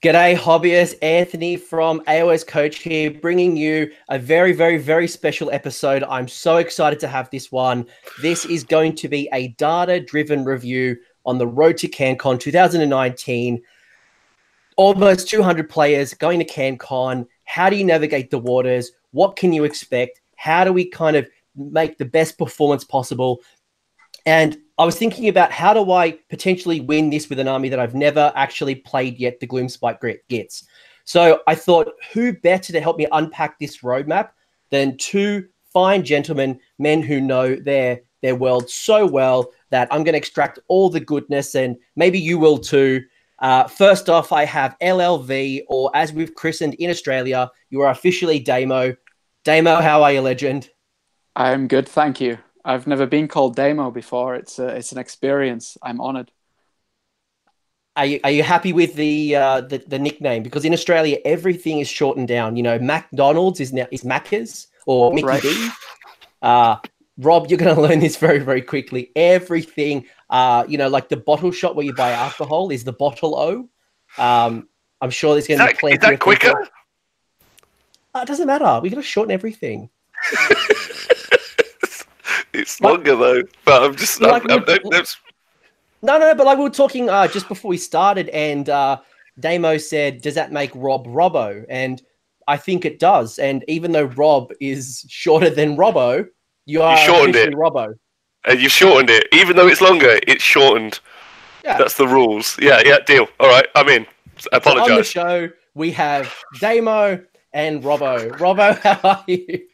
G'day, hobbyist. Anthony from AoS Coach here, bringing you a very, very, very special episode. I'm so excited to have this one. This is going to be a data-driven review on the road to CanCon 2019. Almost 200 players going to CanCon. How do you navigate the waters? What can you expect? How do we kind of make the best performance possible? And I was thinking about how do I potentially win this with an army that I've never actually played yet, the Gloomspite Gitz. So I thought, who better to help me unpack this roadmap than two fine gentlemen, men who know their world so well that I'm going to extract all the goodness, and maybe you will too. First off, I have LLV, or as we've christened in Australia, you are officially Damo. Damo, how are you, legend? I'm good, thank you. I've never been called Damo before. It's an experience. I'm honored. Are you happy with the nickname? Because in Australia, everything is shortened down. You know, McDonald's is Macca's or Mickey Right. D. Rob, you're going to learn this very, very quickly. Everything, you know, like the bottle shop where you buy alcohol is the Bottle O. I'm sure there's going to be plenty. Is that quicker? It doesn't matter. We got to shorten everything. It's longer though, but I'm just No, but like we were talking just before we started, and Damo said, "Does that make Rob Robbo?" And I think it does. And even though Rob is shorter than Robbo, you shortened it, Robbo. And you shortened it, even though it's longer. It's shortened. Yeah, that's the rules. Yeah, deal. All right, I'm in. I apologize. So on the show, we have Damo and Robbo. Robbo, how are you?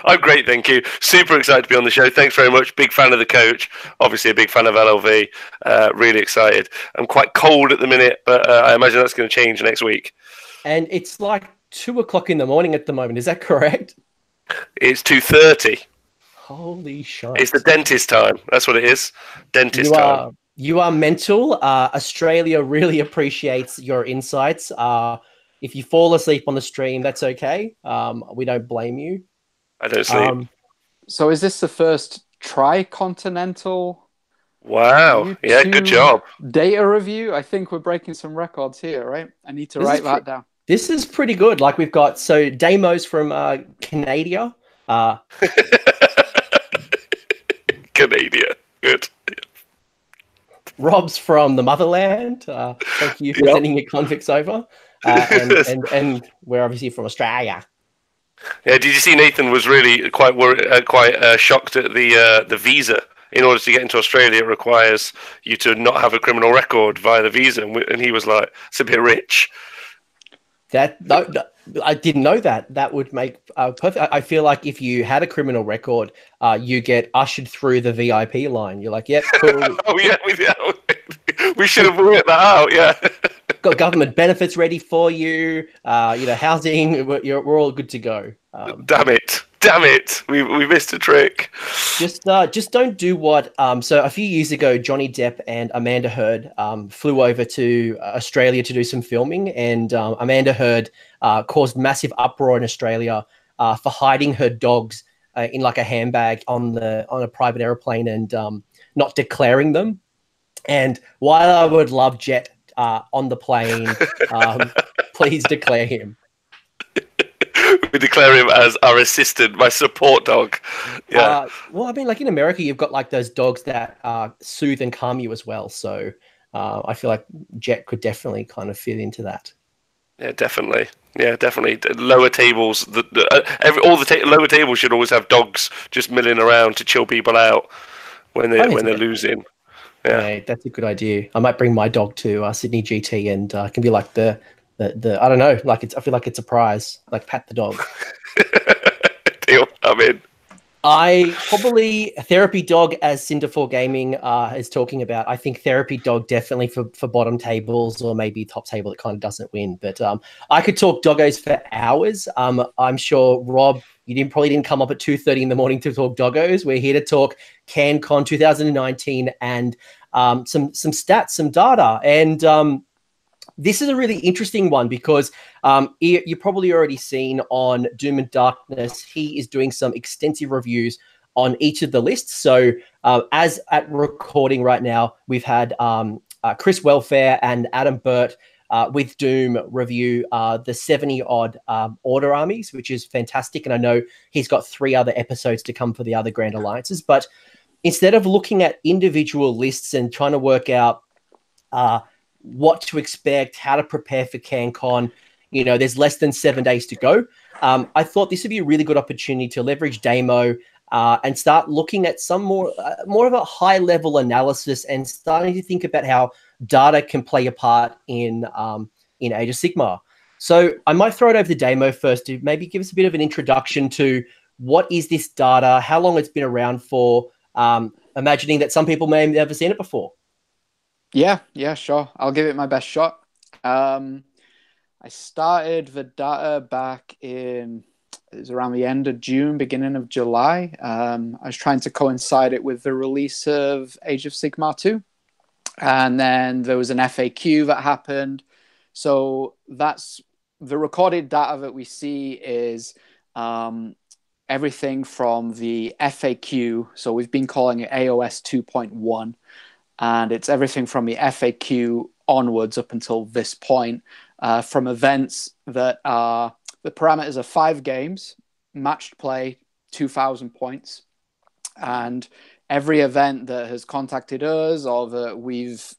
I'm great, thank you. Super excited to be on the show. Thanks very much. Big fan of the coach. Obviously a big fan of LLV. Really excited. I'm quite cold at the minute, but I imagine that's going to change next week. And it's like 2 o'clock in the morning at the moment. Is that correct? It's 2:30. Holy shit. It's the dentist time. That's what it is. Dentist time. You are mental. Australia really appreciates your insights. If you fall asleep on the stream, that's okay. We don't blame you. I don't sleep. So is this the first tri-continental? Wow. Yeah, good job. Data review? I think we're breaking some records here, right? I need to write that down. This is pretty good. Like we've got, so Damo's from Canada. Canada. Good. Rob's from the motherland. Thank you for sending your convicts over. And we're obviously from Australia. Yeah, did you see Nathan was really quite shocked at the visa? In order to get into Australia, it requires you to not have a criminal record via the visa, and he was like, "It's a bit rich." I didn't know that. That would make perfect. I feel like if you had a criminal record, you get ushered through the VIP line. You're like, "Yep, cool." Oh yeah, we should have worked that out. Yeah. Got government benefits ready for you. You know, housing. We're all good to go. Damn it! We missed a trick. Just don't do what. So a few years ago, Johnny Depp and Amanda Heard flew over to Australia to do some filming, and Amanda Heard caused massive uproar in Australia for hiding her dogs in like a handbag on a private airplane and not declaring them. And while I would love Jet on the plane, please declare him. We declare him as our assistant, my support dog. Yeah. Well, I mean, like in America, you've got like those dogs that soothe and calm you as well. So I feel like Jet could definitely kind of fit into that. Yeah, definitely. Yeah, definitely. Lower tables. Lower tables should always have dogs just milling around to chill people out when they're losing. Yeah, that's a good idea. I might bring my dog to Sydney GT, and it can be like the I don't know, like I feel like it's a prize, like pat the dog. Deal. I'm in. I probably therapy dog, as Cinder4 Gaming is talking about. I think therapy dog definitely for bottom tables, or maybe top table that kind of doesn't win. But I could talk doggos for hours. I'm sure Rob, you probably didn't come up at 2:30 in the morning to talk doggos. We're here to talk CanCon 2019 and some stats, some data, and this is a really interesting one because you've probably already seen on Doom and Darkness, he is doing some extensive reviews on each of the lists. So as at recording right now, we've had Chris Welfare and Adam Burt with Doom review the 70 odd order armies, which is fantastic. And I know he's got 3 other episodes to come for the other Grand Alliances. But instead of looking at individual lists and trying to work out what to expect, how to prepare for CanCon, you know, there's less than 7 days to go. I thought this would be a really good opportunity to leverage Damo and start looking at some more of a high level analysis and starting to think about how data can play a part in Age of Sigmar. So I might throw it over to Damo first to maybe give us a bit of an introduction to what is this data, how long it's been around for, imagining that some people may have never seen it before. Yeah, sure. I'll give it my best shot. I started the data back in, it was around the end of June, beginning of July. I was trying to coincide it with the release of Age of Sigmar 2. And then there was an FAQ that happened. So that's the recorded data that we see is everything from the FAQ. So we've been calling it AoS 2.1. And it's everything from the FAQ onwards up until this point, from events that are, the parameters are 5 games, matched play, 2,000 points. And every event that has contacted us or that we've,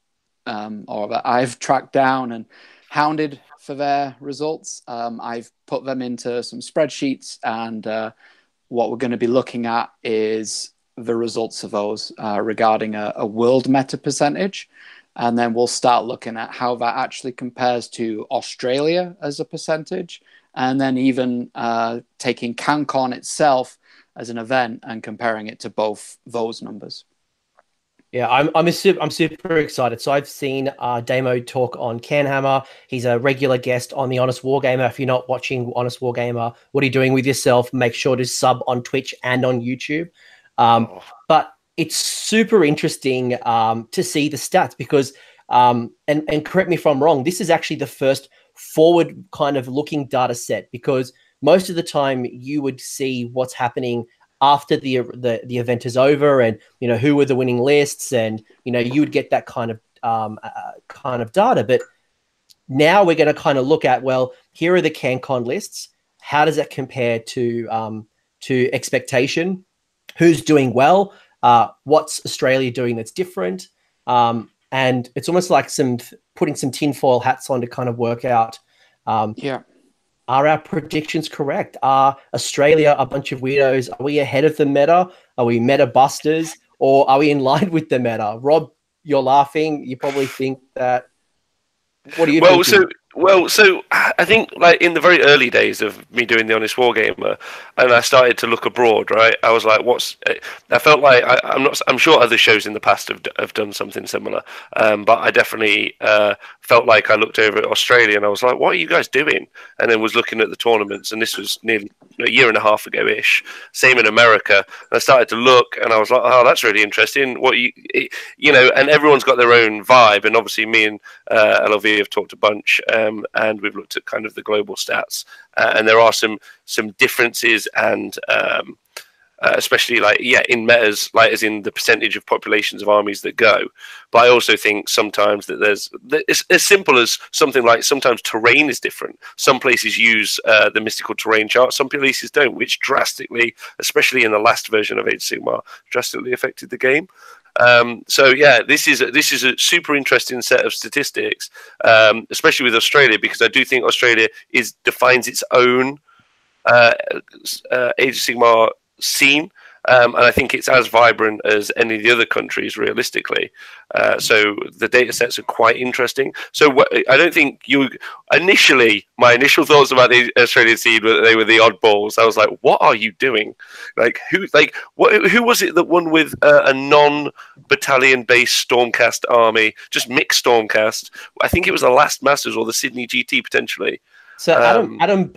or that I've tracked down and hounded for their results, I've put them into some spreadsheets. And what we're going to be looking at is the results of those regarding a world meta percentage. And then we'll start looking at how that actually compares to Australia as a percentage. And then even taking CanCon itself as an event and comparing it to both those numbers. Yeah, I'm super excited. So I've seen Damo talk on Canhammer. He's a regular guest on the Honest Wargamer. If you're not watching Honest Wargamer, what are you doing with yourself? Make sure to sub on Twitch and on YouTube. But it's super interesting to see the stats because, and correct me if I'm wrong, this is actually the first forward kind of looking data set, because most of the time you would see what's happening after the event is over, and you know who were the winning lists, and you know you would get that kind of data. But now we're going to kind of look at, well, here are the CanCon lists. How does that compare to expectation? Who's doing well? What's Australia doing that's different? And it's almost like putting some tinfoil hats on to kind of work out, are our predictions correct? Are Australia a bunch of weirdos? Are we ahead of the meta? Are we meta busters? Or are we in line with the meta? Rob, you're laughing. You probably think that. What do you think? So I think like in the very early days of me doing the Honest Wargamer, and I started to look abroad, right? I was like, I felt like I'm sure other shows in the past have done something similar, but I definitely felt like I looked over at Australia and I was like, what are you guys doing? And then was looking at the tournaments, and this was nearly a year and a half ago ish. Same in America. And I started to look, and I was like, oh, that's really interesting. And everyone's got their own vibe, and obviously me and LLV have talked a bunch. And we've looked at kind of the global stats, and there are some differences, and especially in metas, like as in the percentage of populations of armies that go. But I also think sometimes that it's as simple as something like sometimes terrain is different. Some places use the mystical terrain chart, some places don't, which drastically, especially in the last version of Age of Sigmar, drastically affected the game. This is a super interesting set of statistics, especially with Australia, because I do think Australia defines its own Age of Sigmar scene, and I think it's as vibrant as any of the other countries realistically. So the data sets are quite interesting. So I don't think my initial thoughts about the Australian scene were that they were the oddballs. I was like, what are you doing? Who was it that won with a non-battalion based Stormcast army, just mixed Stormcast? I think it was the last Masters or the Sydney GT potentially. So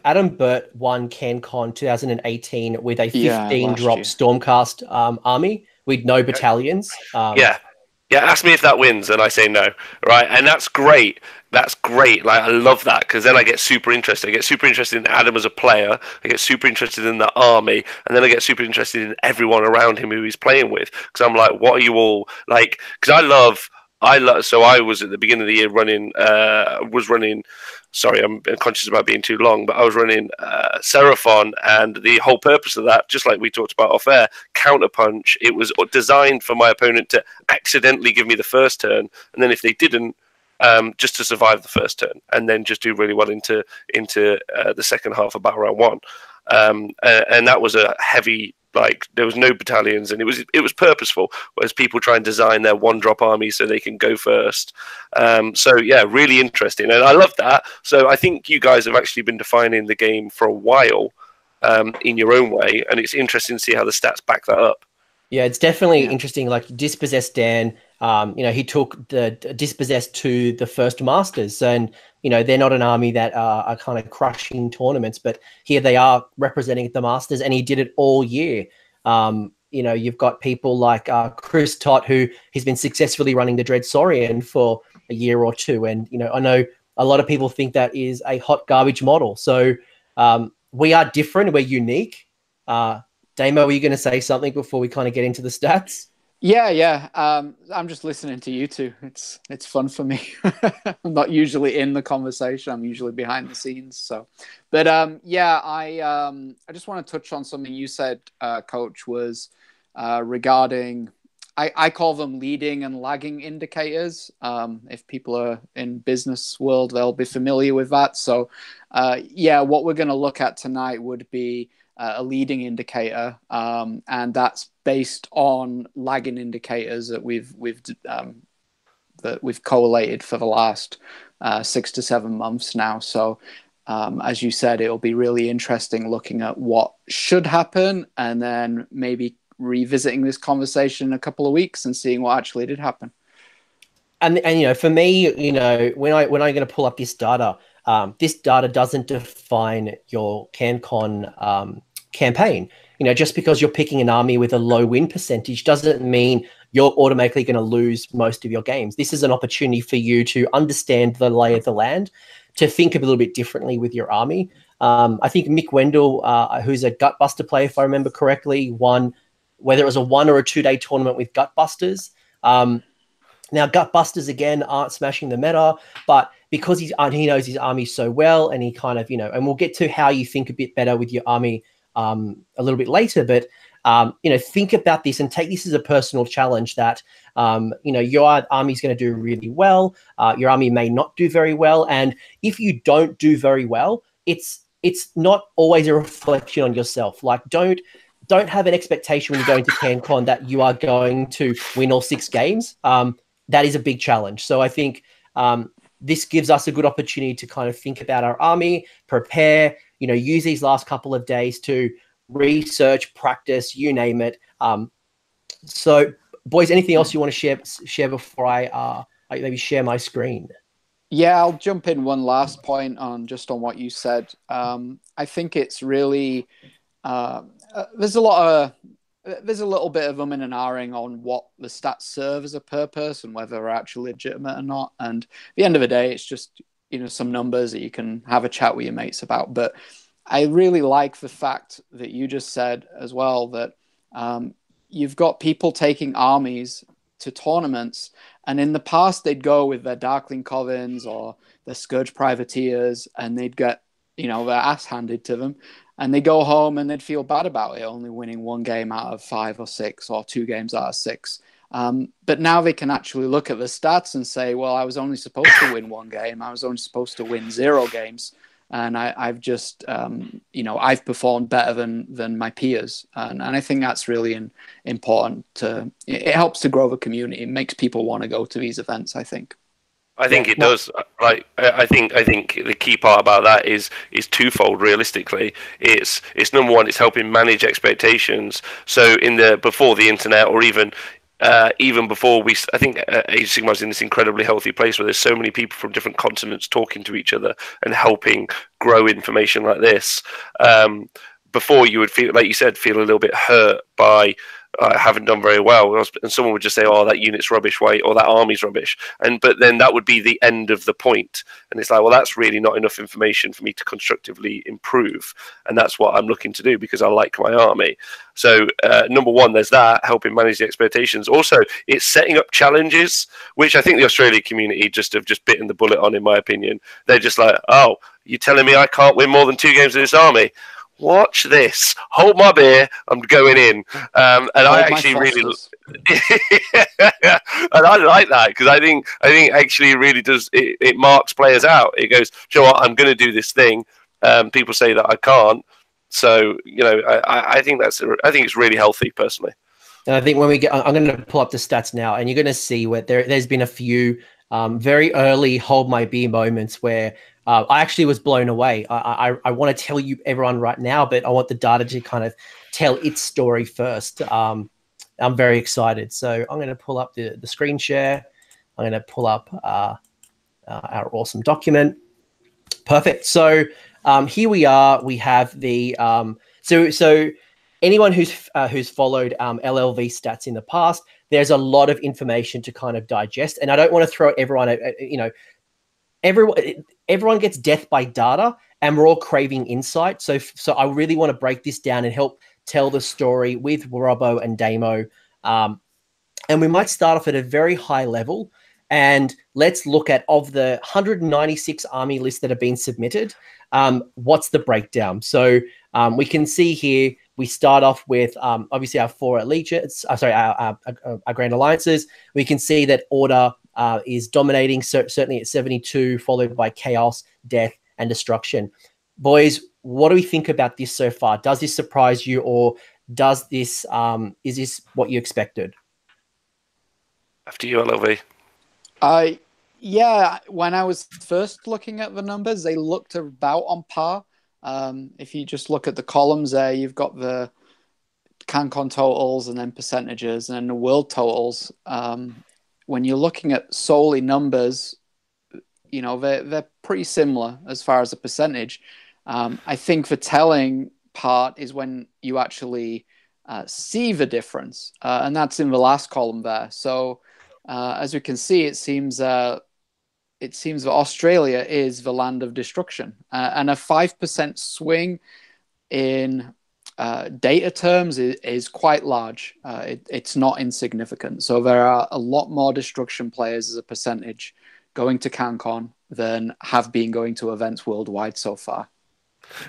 Adam Burt won CanCon 2018 with a 15-drop Stormcast army with no battalions. Ask me if that wins, and I say no. Right, and that's great. That's great. Like I love that, because then I get super interested. I get super interested in Adam as a player. I get super interested in the army, and then I get super interested in everyone around him who he's playing with. Because I'm like, what are you all like? Because I love So I was at the beginning of the year running. Sorry, I'm conscious about being too long, but I was running Seraphon, and the whole purpose of that, just like we talked about off air, counterpunch. It was designed for my opponent to accidentally give me the first turn, and then if they didn't, just to survive the first turn, and then just do really well into the second half of Battle Round 1. And that was a heavy. Like, there was no battalions, and it was purposeful. Whereas people try and design their one-drop army so they can go first. So yeah, really interesting, and I love that. So I think you guys have actually been defining the game for a while, in your own way, and it's interesting to see how the stats back that up. Yeah, it's definitely interesting. Like Dispossessed Dan, he took the Dispossessed to the first Masters, and they're not an army that are kind of crushing tournaments, but here they are representing the Masters, and he did it all year. You've got people like Chris Tott, who has been successfully running the Dread Saurian for a year or two, and I know a lot of people think that is a hot garbage model. So we are different, we're unique. Damo, were you going to say something before we kind of get into the stats? Yeah. I'm just listening to you two. It's fun for me. I'm not usually in the conversation. I'm usually behind the scenes. So, but I just want to touch on something you said, Coach, was regarding. I call them leading and lagging indicators. If people are in business world, they'll be familiar with that. So, what we're going to look at tonight would be a leading indicator, and that's based on lagging indicators that we've collated for the last 6 to 7 months now. So, as you said, it'll be really interesting looking at what should happen, and then maybe revisiting this conversation in a couple of weeks and seeing what actually did happen. And for me, when I'm going to pull up this data doesn't define your CanCon campaign. Just because you're picking an army with a low win percentage doesn't mean you're automatically going to lose most of your games. This is an opportunity for you to understand the lay of the land, to think a little bit differently with your army. I think Mick Wendell, who's a Gutbuster player, if I remember correctly, won, whether it was a 1 or a 2 day tournament with Gutbusters. Now, Gutbusters, again, aren't smashing the meta, but because he knows his army so well, and he kind of, and we'll get to how you think a bit better with your army a little bit later, but, think about this and take this as a personal challenge that, your army's going to do really well. Your army may not do very well. And if you don't do very well, it's not always a reflection on yourself. Like, don't have an expectation when you go into CanCon that you are going to win all 6 games. That is a big challenge. So I think this gives us a good opportunity to kind of think about our army, prepare, use these last couple of days to research, practice, you name it. So, boys, anything else you want to share before I maybe share my screen? Yeah, I'll jump in one last point on what you said. I think it's really there's a little bit of and ahhing on what the stats serve as a purpose and whether they're actually legitimate or not. And at the end of the day, it's just, some numbers that you can have a chat with your mates about. But I really like the fact that you just said as well that you've got people taking armies to tournaments, and in the past they'd go with their Darkling Covens or their Scourge Privateers, and they'd get, their ass handed to them. And they go home and they'd feel bad about it, only winning 1 game out of 5 or 6 or 2 games out of 6. But now they can actually look at the stats and say, well, I was only supposed to win 1 game. I was only supposed to win 0 games. And I've just, I've performed better than my peers. And I think that's really important. It helps to grow the community. It makes people want to go to these events, I think. I think it does. Like, I think the key part about that is twofold. Realistically, it's number one, it's helping manage expectations. So before the internet, or even before I think Age of Sigmar is in this incredibly healthy place where there's so many people from different continents talking to each other and helping grow information like this. Before, you would feel, like you said, a little bit hurt by haven't done very well, and someone would just say, "Oh, that unit's rubbish, wait," or "That army's rubbish," but then that would be the end of the point, and it's like, well, that's really not enough information for me to constructively improve, and that's what I'm looking to do because I like my army. So number one, there's that, helping manage the expectations. Also, it's setting up challenges, which I think the Australia community have just bitten the bullet on, in my opinion. They're just like, "Oh, you're telling me I can't win more than 2 games in this army? Watch this. Hold my beer. I'm going in." And I actually really, and I like that because I think actually it really does. It marks players out. It goes, "Do you know what? I'm going to do this thing." People say that I can't, so I think it's really healthy personally. And I think when we get, I'm going to pull up the stats now, and you're going to see where there's been a few very early hold my beer moments where I actually was blown away. I want to tell you everyone right now, but I want the data to kind of tell its story first. I'm very excited. So I'm going to pull up the screen share. I'm going to pull up our awesome document. Perfect. So here we are. We have the so anyone who's followed LLV stats in the past, there's a lot of information to kind of digest, and I don't want to throw everyone, everyone gets death by data, and we're all craving insight. So I really want to break this down and help tell the story with Robbo and Damo. And we might start off at a very high level, and let's look at, of the 196 army lists that have been submitted, what's the breakdown? So we can see here, we start off with obviously our 4 allegiance, our Grand Alliances. We can see that Order is dominating, certainly at 72, followed by Chaos, Death, and Destruction. Boys, what do we think about this so far? Does this surprise you, or does this is this what you expected? After you, LLV. Yeah, when I was first looking at the numbers, they looked about on par. If you just look at the columns there, you've got the CanCon totals and then percentages and then the world totals. When you're looking at solely numbers, they're pretty similar as far as a percentage. I think the telling part is when you actually see the difference, and that's in the last column there. So as we can see, it seems that Australia is the land of destruction, and a 5% swing in data terms is quite large. It's not insignificant. So there are a lot more destruction players as a percentage going to CanCon than have been going to events worldwide so far.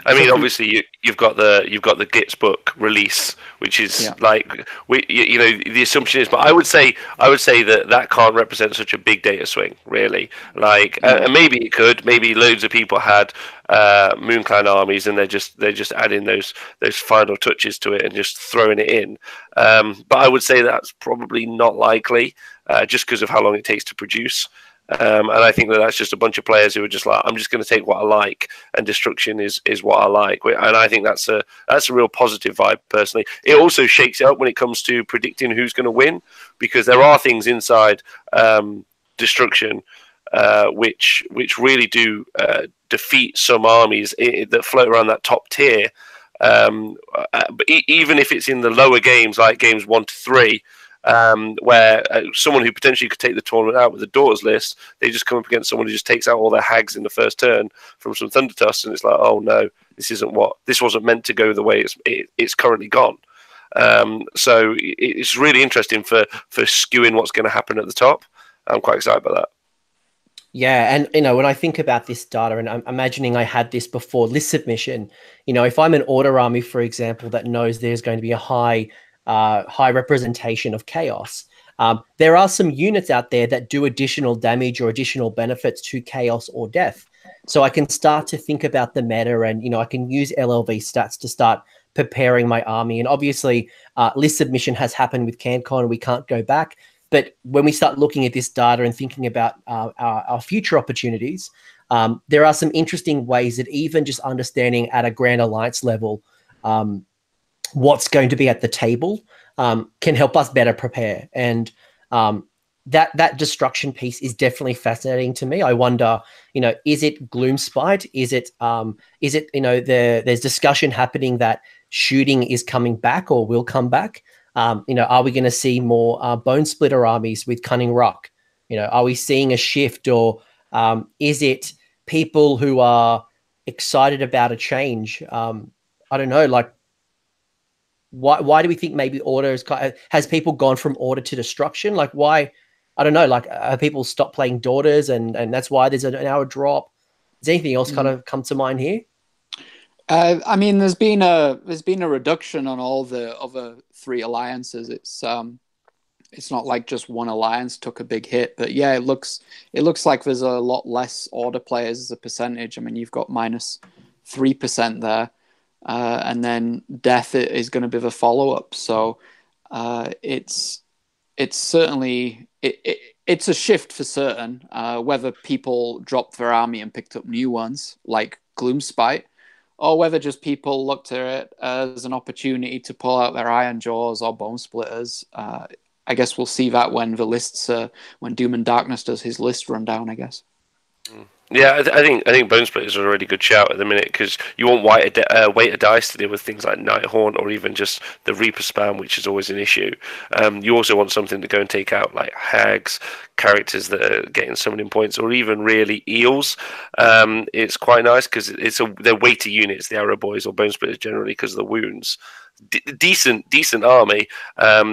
I mean, obviously, you've got the Gitz book release, which is the assumption is, but I would say that can't represent such a big data swing, really. And maybe it could. Maybe loads of people had Moonclan armies, and they're just adding those final touches to it and just throwing it in. But I would say that's probably not likely, just because of how long it takes to produce. And I think that's just a bunch of players who are just like, I'm just going to take what I like, and destruction is what I like. And I think that's a real positive vibe, personally. It also shakes it up when it comes to predicting who's going to win, because there are things inside destruction which really do defeat some armies that float around that top tier. But even if it's in the lower games, like games 1 to 3, where someone who potentially could take the tournament out with the Daughters list, they just come up against someone who just takes out all their hags in the first turn from some Thundertusk, and it's like, oh no, this wasn't meant to go the way it's currently gone. So it's really interesting for skewing what's going to happen at the top. I'm quite excited about that. Yeah, and when I think about this data, and I'm imagining I had this before list submission, if I'm an Order army, for example, that knows there's going to be a high representation of Chaos, there are some units out there that do additional damage or additional benefits to Chaos or Death. So I can start to think about the meta, and I can use LLV stats to start preparing my army. And obviously, list submission has happened with CanCon, and we can't go back. But when we start looking at this data and thinking about our future opportunities, there are some interesting ways that even just understanding at a Grand Alliance level what's going to be at the table can help us better prepare. And that destruction piece is definitely fascinating to me. I wonder, is it Gloomspite? Is it there's discussion happening that shooting is coming back or will come back. Are we going to see more Bone Splitter armies with Cunning Rock? Are we seeing a shift, or is it people who are excited about a change? I don't know, like, why do we think maybe order has people gone from order to destruction? Like, why? I don't know. Like, people stop playing daughters, and that's why there's an hour drop. Does anything else kind of come to mind here? I mean, there's been a reduction on all the other 3 alliances. It's not like just one alliance took a big hit, but yeah, it looks like there's a lot less order players as a percentage. I mean, you've got -3% there, and then death is going to be the follow up. So it's certainly it's a shift for certain. Whether people dropped their army and picked up new ones like Gloomspite, or whether just people looked at it as an opportunity to pull out their Iron Jaws or Bone Splitters. I guess we'll see that when the lists, when Doom and Darkness does his list rundown, I guess. Yeah, I think Bone Splitters are a really good shout at the minute, because you want weight of dice to deal with things like Nighthaunt, or even just the Reaper spam, which is always an issue. You also want something to go and take out like hags, characters that are getting summoning points, or even really eels. It's quite nice because they're weighty units, the Arrow Boys or Bone Splitters generally, because of the wounds. Decent army.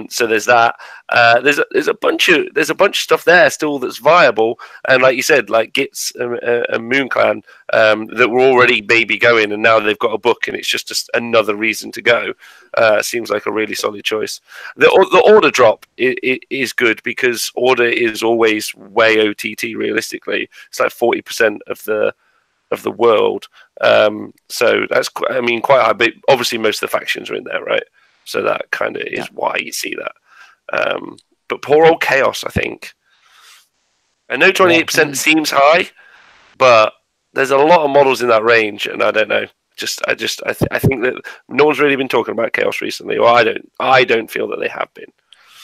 So there's that. There's a bunch of stuff there still that's viable, and like you said, like Gitz and Moon Clan, that were already maybe going, and now they've got a book, and it's just another reason to go. Seems like a really solid choice. The order drop is good, because order is always way OTT. Realistically, it's like 40% of the world. So that's quite high, but obviously most of the factions are in there, right? So that kind of is why you see that. But poor old Chaos, I think. I know 28% seems high, but there's a lot of models in that range, and I don't know. I think that no one's really been talking about Chaos recently, or I don't feel that they have been.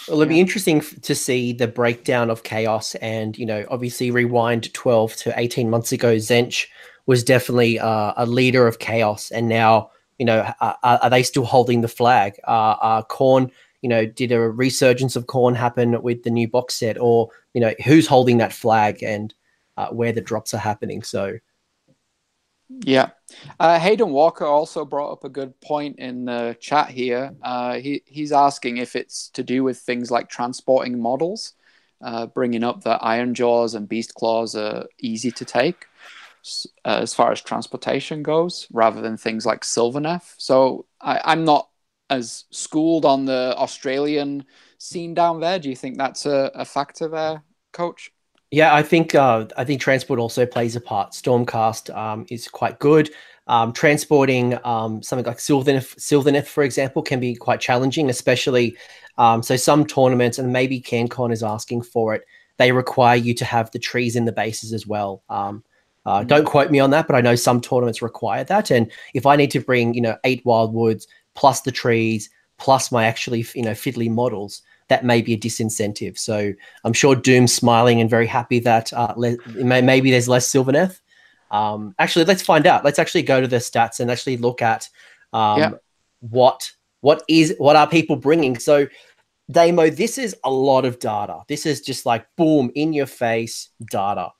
Well, it'll be interesting to see the breakdown of Chaos, and obviously rewind 12 to 18 months ago, Zench was definitely a leader of Chaos, and now are they still holding the flag? Khorne, did a resurgence of Khorne happen with the new box set, or who's holding that flag, and where the drops are happening? So yeah, Hayden Walker also brought up a good point in the chat here. He's asking if it's to do with things like transporting models, bringing up that Iron Jaws and Beast Claws are easy to take as far as transportation goes, rather than things like Sylvaneth. So I'm not as schooled on the Australian scene down there. Do you think that's a factor there, Coach? Yeah, I think transport also plays a part. Stormcast is quite good. Transporting something like Sylvaneth, for example, can be quite challenging, especially so some tournaments, and maybe CanCon is asking for it, they require you to have the trees in the bases as well. Don't quote me on that, but I know some tournaments require that. And if I need to bring 8 wildwoods plus the trees plus my actually fiddly models, that may be a disincentive. So I'm sure Doom's smiling and very happy that maybe there's less Sylvaneth. Actually, let's find out. Let's actually go to the stats and actually look at what are people bringing. So Damo, this is a lot of data. This is just like boom in your face data.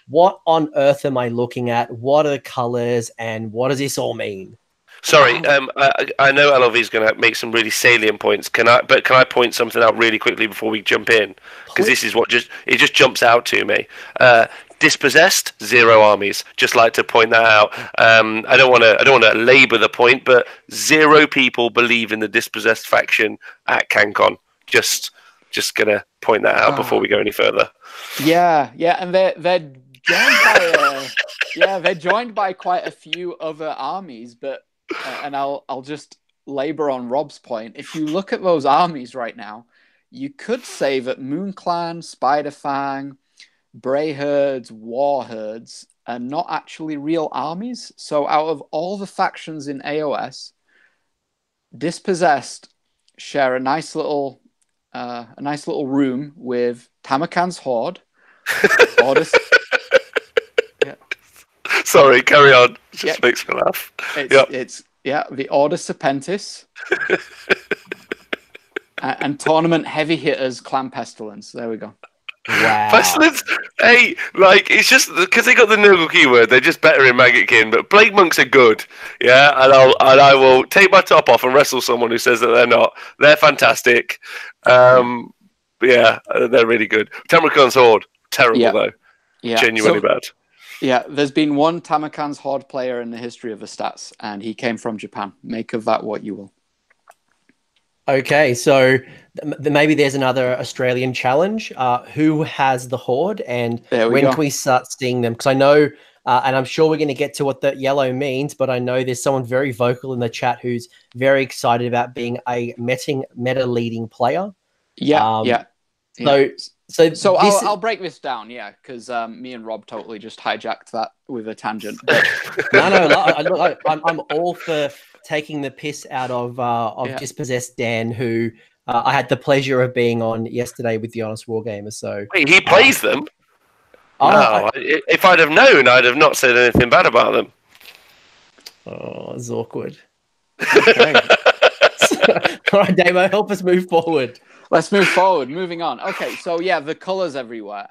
What on earth am I looking at? What are the colors, and what does this all mean? Sorry, I know LLV is going to make some really salient points. Can I point something out really quickly before we jump in? Because this is what just jumps out to me. Dispossessed, 0 armies. Just like to point that out. I don't want to labour the point, but 0 people believe in the dispossessed faction at CanCon. Just gonna point that out before we go any further. Yeah, and they're joined by joined by quite a few other armies, but and I'll just labor on Rob's point. If you look at those armies right now, you could say that Moon Clan, Spiderfang, Bray Herds, War Herds are not actually real armies. So out of all the factions in AoS, Dispossessed share a nice little room with Tamakan's Horde. Sorry, carry on. It just makes me laugh. It's the Order Serpentis. And tournament heavy hitters, Clan Pestilence. There we go. Wow. Pestilence, hey, like, it's just because they got the Nurgle keyword, they're just better in Maggotkin. But Plague Monks are good, yeah. And I will take my top off and wrestle someone who says that they're not. They're fantastic. Yeah, they're really good. Tamarkan's Horde, terrible though. Yeah, genuinely bad. Yeah, there's been one Tamarkan's Horde player in the history of the stats, and he came from Japan. Make of that what you will. Okay, so maybe there's another Australian challenge. Who has the Horde, and when can we start seeing them? Because I know, and I'm sure we're going to get to what the yellow means, but I know there's someone very vocal in the chat who's very excited about being a meta leading player. Yeah. So I'll break this down, because me and Rob totally just hijacked that with a tangent. No, I'm all for taking the piss out of Dispossessed Dan, who I had the pleasure of being on yesterday with the Honest Wargamer. So wait, he plays them? No, if I'd have known, I'd have not said anything bad about them. Oh, it's awkward. Okay. All right, Damo, help us move forward. Let's move forward. Moving on. Okay, so the colors everywhere.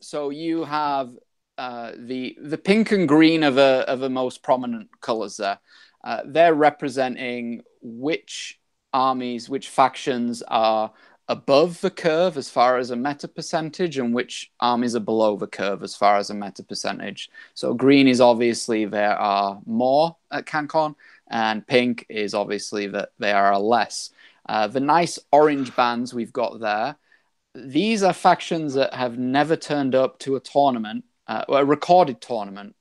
So you have the pink and green are the most prominent colors there. They're representing which armies, which factions are above the curve as far as a meta percentage, and which armies are below the curve as far as a meta percentage. So green is obviously there are more at CanCon, and pink is obviously that there are less. The nice orange bands we've got there, these are factions that have never turned up to a tournament, a recorded tournament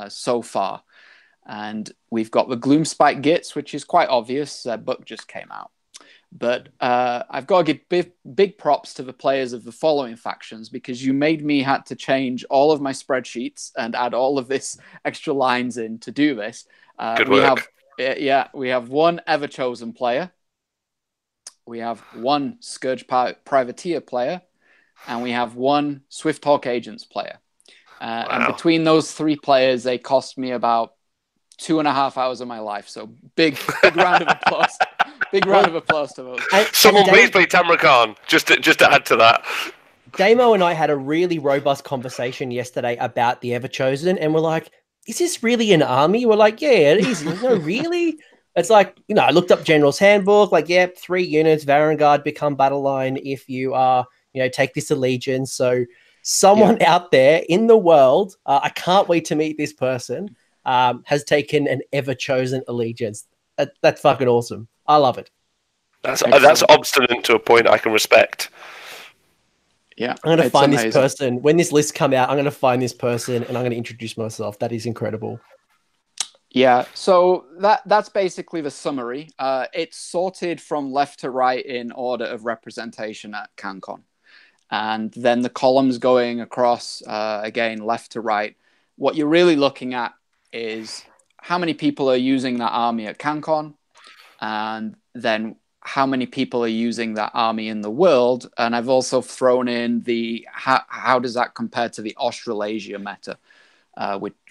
so far. And we've got the Gloomspite Gitz, which is quite obvious. Their book just came out. But I've got to give big props to the players of the following factions, because you made me had to change all of my spreadsheets and add all of this extra lines in to do this. Good work. We have one Ever-Chosen player. We have one Scourge Privateer player, and we have one Swifthawk Agents player. Wow. And between those three players, they cost me about 2.5 hours of my life. So big round of applause. Big round of applause to those. Someone please play Tamarkan, just to add to that. Damo and I had a really robust conversation yesterday about the Ever-Chosen, and we're like, is this really an army? We're like, yeah, it is. No, really? It's like, I looked up General's Handbook, 3 units, Varangard become battle line if you are, take this allegiance. So someone out there in the world, I can't wait to meet this person, has taken an Ever-Chosen allegiance. That's fucking awesome. I love it. That's obstinate to a point I can respect. Yeah, I'm going to find this person. When this list comes out, I'm going to find this person and I'm going to introduce myself. That is incredible. Yeah, so that's basically the summary. It's sorted from left to right in order of representation at CanCon. And then the columns going across, again, left to right. What you're really looking at is how many people are using that army at CanCon, and then how many people are using that army in the world. And I've also thrown in how does that compare to the Australasia meta,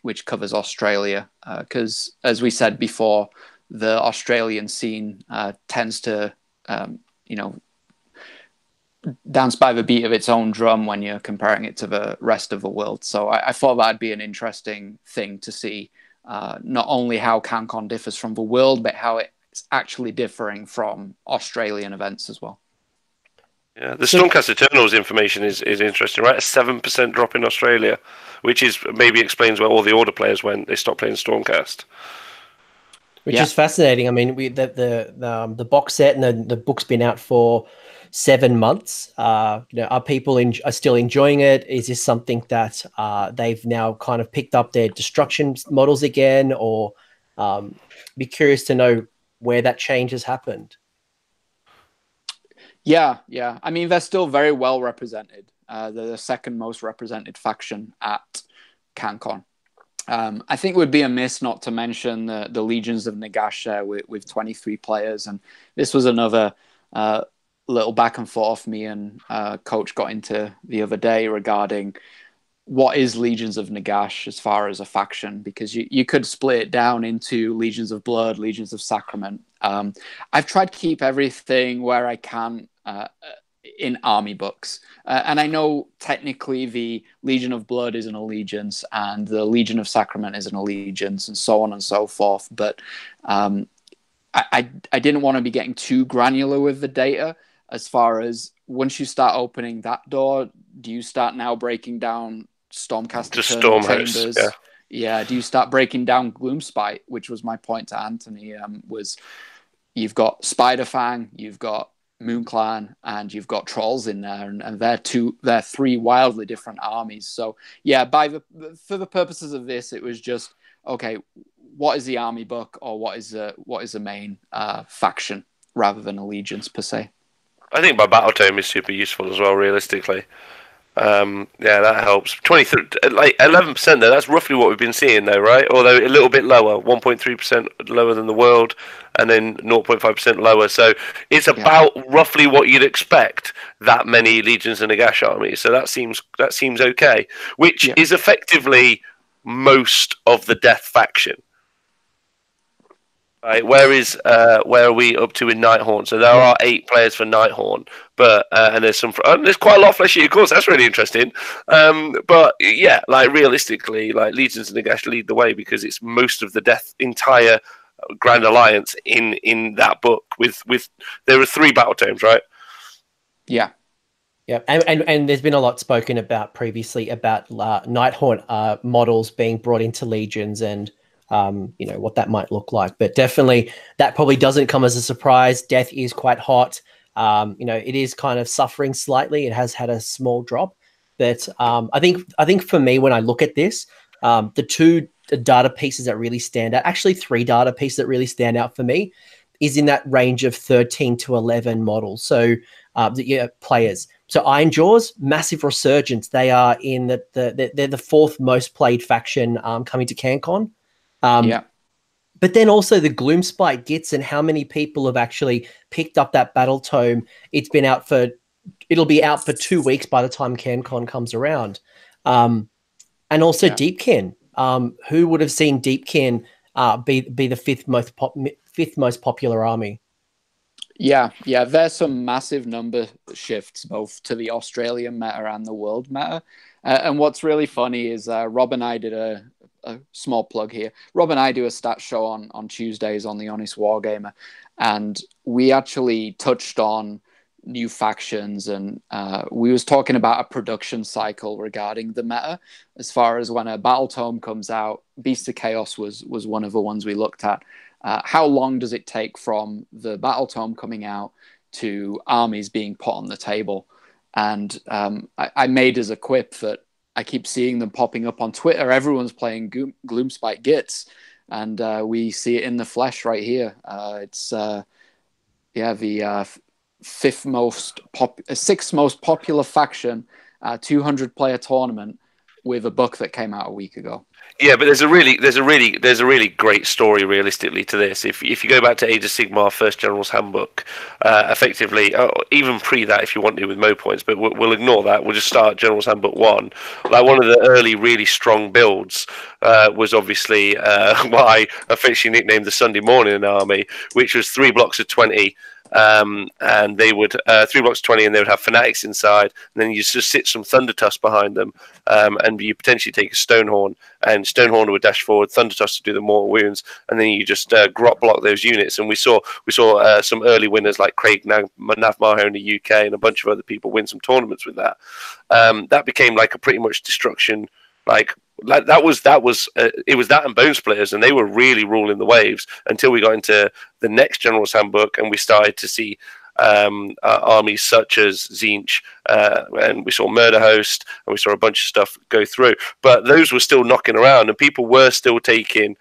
which covers Australia, because as we said before, the Australian scene tends to, dance by the beat of its own drum when you're comparing it to the rest of the world. So I thought that'd be an interesting thing to see, not only how CanCon differs from the world, but how it's actually differing from Australian events as well. Yeah, the Stormcast Eternals information is interesting, right? A 7% drop in Australia, which is maybe explains where all the Order players went. They stopped playing Stormcast, which is fascinating. I mean, the box set and the book's been out for 7 months. Are people are still enjoying it? Is this something that they've now kind of picked up their destruction models again, or be curious to know where that change has happened? Yeah. I mean, they're still very well represented. They're the second most represented faction at CanCon. I think it would be amiss not to mention the Legions of Nagash there with 23 players. And this was another little back and forth me and Coach got into the other day regarding what is Legions of Nagash as far as a faction, because you could split it down into Legions of Blood, Legions of Sacrament. I've tried to keep everything where I can in army books. And I know technically the Legion of Blood is an allegiance and the Legion of Sacrament is an allegiance and so on and so forth. But I didn't want to be getting too granular with the data as far as once you start opening that door, do you start now breaking down Stormcast Eternal Chambers? Yeah. Do you start breaking down Gloomspite, which was my point to Anthony, was you've got Spiderfang, you've got MoonClan, and you've got Trolls in there, and they're three wildly different armies. So yeah, for the purposes of this, it was just, okay, what is the army book, or what is the main faction rather than allegiance per se. I think my battle tome is super useful as well, realistically. Yeah, that helps. 11% though. That's roughly what we've been seeing, though, right? Although a little bit lower, 1.3% lower than the world, and then 0.5% lower. So it's about roughly what you'd expect. That many Legions and Nagash armies. So that seems okay. Which is effectively most of the Death faction. Right, where are we up to in Nighthorn? So there are 8 players for Nighthorn, but and there's quite a lot of flesh eater course. That's really interesting. But yeah, like realistically, like Legions and Nagash lead the way because it's most of the Death entire Grand Alliance in that book. With there are 3 battle tomes, right? Yeah. Yeah, and there's been a lot spoken about previously about Nighthorn models being brought into Legions and. What that might look like, but definitely that probably doesn't come as a surprise. Death is quite hot. It is kind of suffering slightly. It has had a small drop, but I think for me, when I look at this, the 2 data pieces that really stand out, actually 3 data pieces that really stand out for me, is in that range of 13 to 11 models. So players. So Iron Jaws, massive resurgence. They are in they're the 4th most played faction coming to CanCon. But then also the Gloomspite Gitz and how many people have actually picked up that battle tome. It'll be out for 2 weeks by the time CanCon comes around. And also Deepkin. Who would have seen Deepkin be the 5th most popular army? Yeah. There's some massive number shifts both to the Australian meta and the world meta. And what's really funny is Rob and I did a small plug here. Rob and I do a stat show on Tuesdays on the Honest Wargamer, and we actually touched on new factions, and we was talking about a production cycle regarding the meta as far as when a battle tome comes out. Beast of Chaos was one of the ones we looked at. How long does it take from the battle tome coming out to armies being put on the table? And I made as a quip that I keep seeing them popping up on Twitter. Everyone's playing Gloomspite Gitz, and we see it in the flesh right here. It's the 6th most popular faction, 200-player tournament with a book that came out a week ago. Yeah, but there's a really great story realistically to this. If you go back to Age of Sigmar First General's Handbook, effectively, even pre that if you want to with Mo points, but we'll ignore that. We'll just start General's Handbook 1. Like one of the early really strong builds was obviously what I officially nicknamed the Sunday Morning Army, which was 3 blocks of 20. And they would 3 blocks 20, and they would have fanatics inside, and then you just sit some Thundertusk behind them, and you potentially take a Stonehorn, and Stonehorn would dash forward, Thundertusk to do the mortal wounds, and then you just grot block those units. And we saw some early winners like Craig Navmaho in the UK and a bunch of other people win some tournaments with that. That became like a pretty much destruction. Like that was it was that and Bone Splitters, and they were really ruling the waves until we got into the next General's Handbook, and we started to see armies such as Tzeentch, and we saw Murder Host, and we saw a bunch of stuff go through. But those were still knocking around, and people were still taking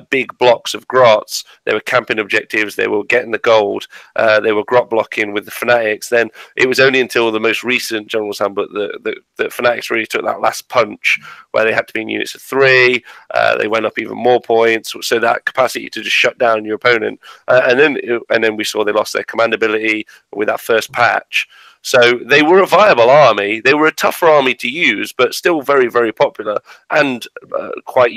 big blocks of grots. They were camping objectives. They were getting the gold. They were grot blocking with the Fanatics. Then it was only until the most recent General's Handbook that Fanatics really took that last punch, where they had to be in units of 3. They went up even more points, so that capacity to just shut down your opponent. And then we saw they lost their command ability with that first patch. So they were a viable army. They were a tougher army to use, but still very, very popular and quite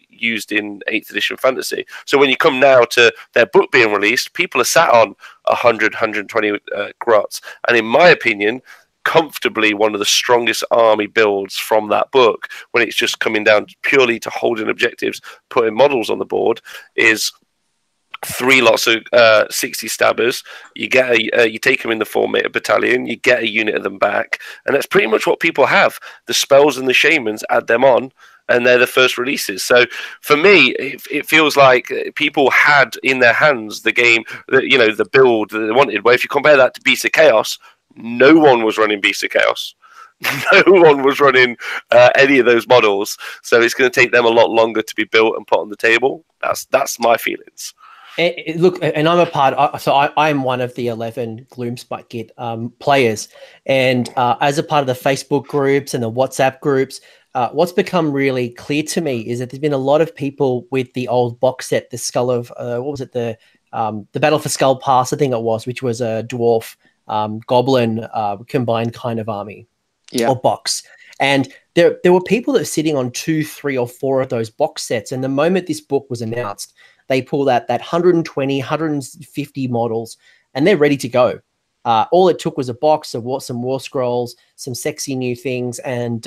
used in 8th edition fantasy. So when you come now to their book being released, people are sat on 100, 120 grots. And in my opinion, comfortably one of the strongest army builds from that book, when it's just coming down purely to holding objectives, putting models on the board, is 3 lots of 60 stabbers. You get you take them in the 4-meter battalion. You get a unit of them back, and that's pretty much what people have. The spells and the shamans, add them on, and they're the first releases. So for me, it feels like people had in their hands the game, the build that they wanted. Where if you compare that to Beast of Chaos, no one was running Beast of Chaos. No one was running any of those models. So it's going to take them a lot longer to be built and put on the table. That's my feelings. Look, and I'm a part. So I'm one of the 11 Gloomspite Gitz players, and as a part of the Facebook groups and the WhatsApp groups, what's become really clear to me is that there's been a lot of people with the old box set, the Skull of what was it, the Battle for Skull Pass, I think it was, which was a dwarf goblin combined kind of army, or box. And there were people that were sitting on 2, 3, or 4 of those box sets, and the moment this book was announced, they pulled out that 120, 150 models, and they're ready to go. All it took was a box of some war scrolls, some sexy new things, and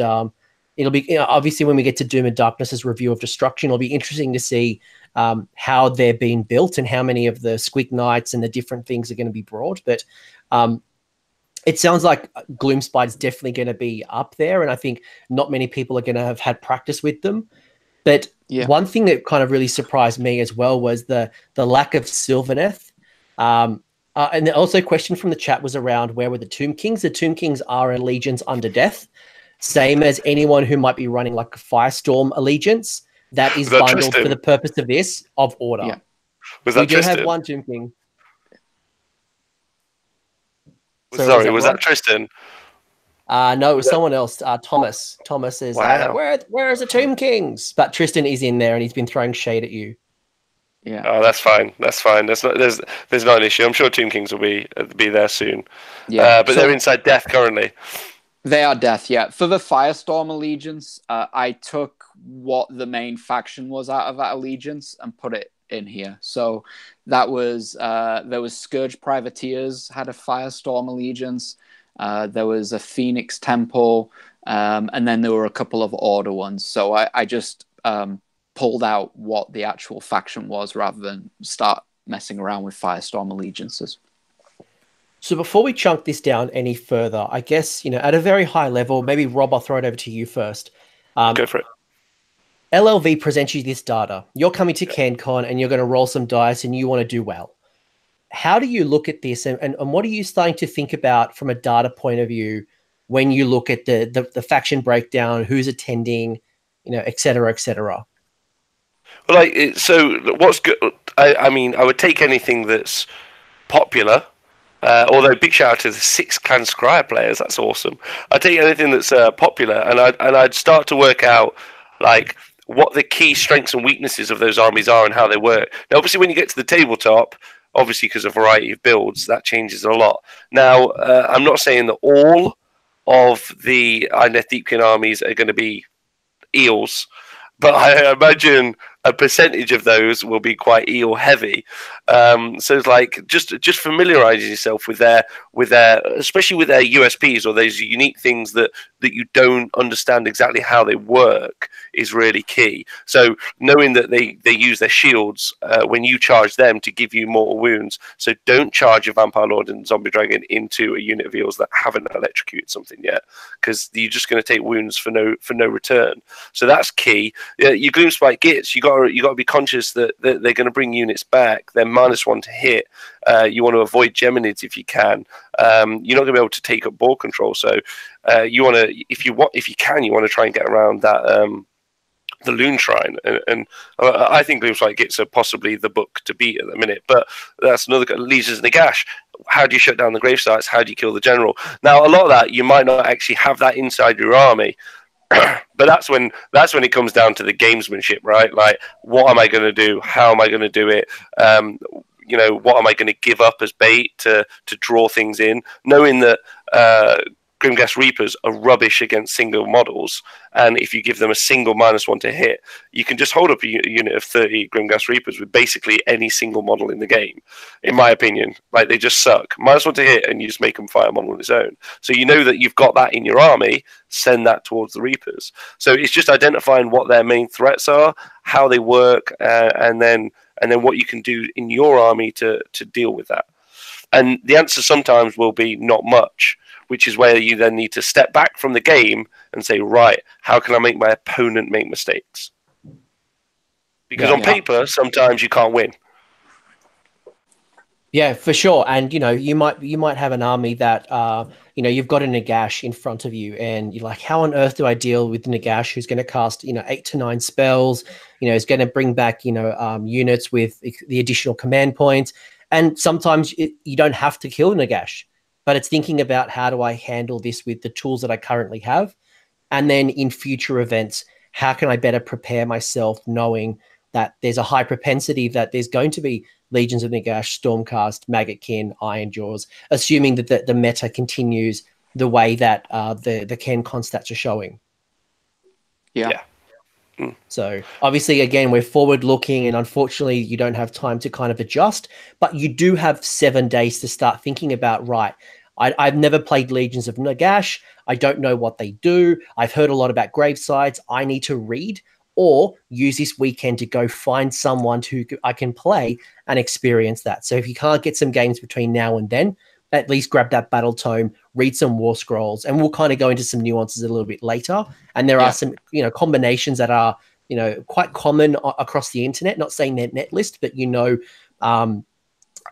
it'll be, obviously when we get to Doom and Darkness's review of Destruction, it'll be interesting to see how they're being built and how many of the Squig Knights and the different things are going to be brought. But it sounds like Gloomspite's definitely going to be up there, and I think not many people are going to have had practice with them. But one thing that kind of really surprised me as well was the lack of Sylvaneth. And also a question from the chat was around where were the Tomb Kings. The Tomb Kings are allegiance under death, same as anyone who might be running like a Firestorm allegiance. That is bundled Tristan? For the purpose of this, of order. Yeah. Was that we do Tristan? Have one Tomb King. Sorry, was that Tristan? No, it was someone else. Thomas. Thomas is where is the Tomb Kings? But Tristan is in there, and he's been throwing shade at you. Yeah. Oh, that's fine. That's fine. There's not an issue. I'm sure Tomb Kings will be there soon. Yeah. But they're inside death currently. They are death. Yeah. For the Firestorm allegiance, I took what the main faction was out of that allegiance and put it in here. So that was there was Scourge Privateers had a Firestorm allegiance. There was a Phoenix Temple, and then there were a couple of Order ones. So I just pulled out what the actual faction was rather than start messing around with Firestorm allegiances. So before we chunk this down any further, I guess, at a very high level, maybe Rob, I'll throw it over to you first. Go for it. LLV presents you this data. You're coming to CanCon and you're going to roll some dice and you want to do well. How do you look at this, and what are you starting to think about from a data point of view when you look at the faction breakdown, who's attending, et cetera, et cetera? Well, so what's good? I mean, I would take anything that's popular. Although big shout out to the 6 Clan Scryer players, that's awesome. I'd take anything that's popular, and I'd start to work out like what the key strengths and weaknesses of those armies are and how they work. Now, obviously, when you get to the tabletop, obviously because of variety of builds, that changes a lot. Now, I'm not saying that all of the Idoneth Deepkin armies are going to be eels, but I imagine a percentage of those will be quite eel heavy. So it's like just familiarizing yourself with their especially with their USPs or those unique things that you don't understand exactly how they work is really key. So knowing that they use their shields when you charge them to give you mortal wounds. So don't charge a Vampire Lord and Zombie Dragon into a unit of eels that haven't electrocuted something yet, because you're just going to take wounds for no return. So that's key. Your Gloomspite Gitz, you got to be conscious that they're going to bring units back. They're -1 to hit. You want to avoid Geminids if you can. You're not going to be able to take up ball control. So you want to, if you want to try and get around that the Loon Shrine. And I think Gloomspite Gitz are possibly the book to beat at the minute. But that's another Legions of Nagash. How do you shut down the grave sites? How do you kill the general? Now, a lot of that you might not actually have that inside your army. But that's when it comes down to the gamesmanship, right? Like, what am I going to do? How am I going to do it? What am I going to give up as bait to draw things in? Knowing that Grimgas Reapers are rubbish against single models, and if you give them a single -1 to hit, you can just hold up a unit of 30 Grimgas Reapers with basically any single model in the game, in my opinion. Like, they just suck. -1 to hit, and you just make them fight a model on its own. So you know that you've got that in your army, send that towards the Reapers. So it's just identifying what their main threats are, how they work, and then what you can do in your army to deal with that. And the answer sometimes will be not much, which is where you then need to step back from the game and say, right, how can I make my opponent make mistakes? Because on paper, sometimes you can't win. Yeah, for sure. And, you might have an army that, you've got a Nagash in front of you, and you're like, how on earth do I deal with Nagash, who's going to cast, 8 to 9 spells, is going to bring back, units with the additional command points. And sometimes you don't have to kill Nagash, but it's thinking about, how do I handle this with the tools that I currently have? And then in future events, how can I better prepare myself, knowing that there's a high propensity that there's going to be Legions of Nagash, Stormcast, Maggotkin, Iron Jaws, assuming that the meta continues the way that the CanCon stats are showing. Yeah. So obviously, again, we're forward looking, and unfortunately you don't have time to kind of adjust, but you do have 7 days to start thinking about, right, I've never played Legions of Nagash. I don't know what they do. I've heard a lot about gravesides. I need to read, or use this weekend to go find someone who I can play and experience that. So if you can't get some games between now and then, at least grab that battle tome, read some war scrolls, and we'll kind of go into some nuances a little bit later. And there are some, combinations that are, quite common across the internet. Not saying they're net list, but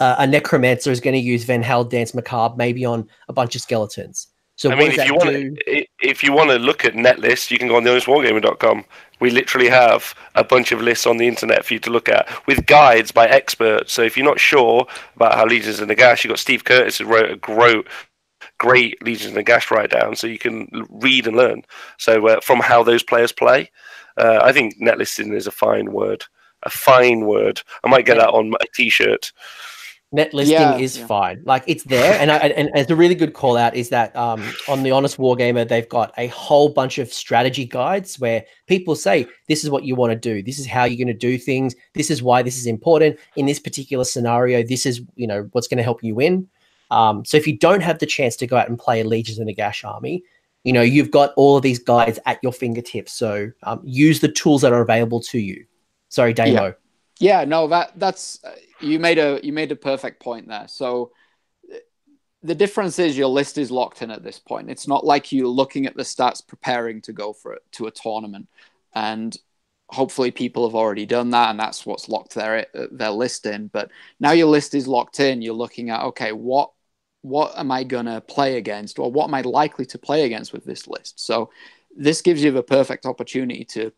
a necromancer is going to use Van Hal Dance Macabre maybe on a bunch of skeletons. So if you want to look at net lists, you can go on the honestwargamer.com. We literally have a bunch of lists on the internet for you to look at, with guides by experts. So if you're not sure about how Legions of Nagash, you've got Steve Curtis, who wrote a great Legions of Nagash write down, so you can read and learn. So from how those players play, I think net listing is a fine word. A fine word. I might get that on a t-shirt. Net listing is fine. Like, it's there. And it's a really good call out is that on the Honest Wargamer, they've got a whole bunch of strategy guides where people say, this is what you want to do. This is how you're going to do things. This is why this is important. In this particular scenario, this is, what's going to help you win. So if you don't have the chance to go out and play a Legions of Nagash army, you've got all of these guides at your fingertips. So use the tools that are available to you. Sorry, Damo. Yeah, no, that's you made a perfect point there. So the difference is your list is locked in at this point. It's not like you're looking at the stats preparing to go for it to a tournament, and hopefully people have already done that, and that's what's locked their list in. But now your list is locked in. You're looking at, okay, what am I gonna play against, or what am I likely to play against with this list? So this gives you the perfect opportunity to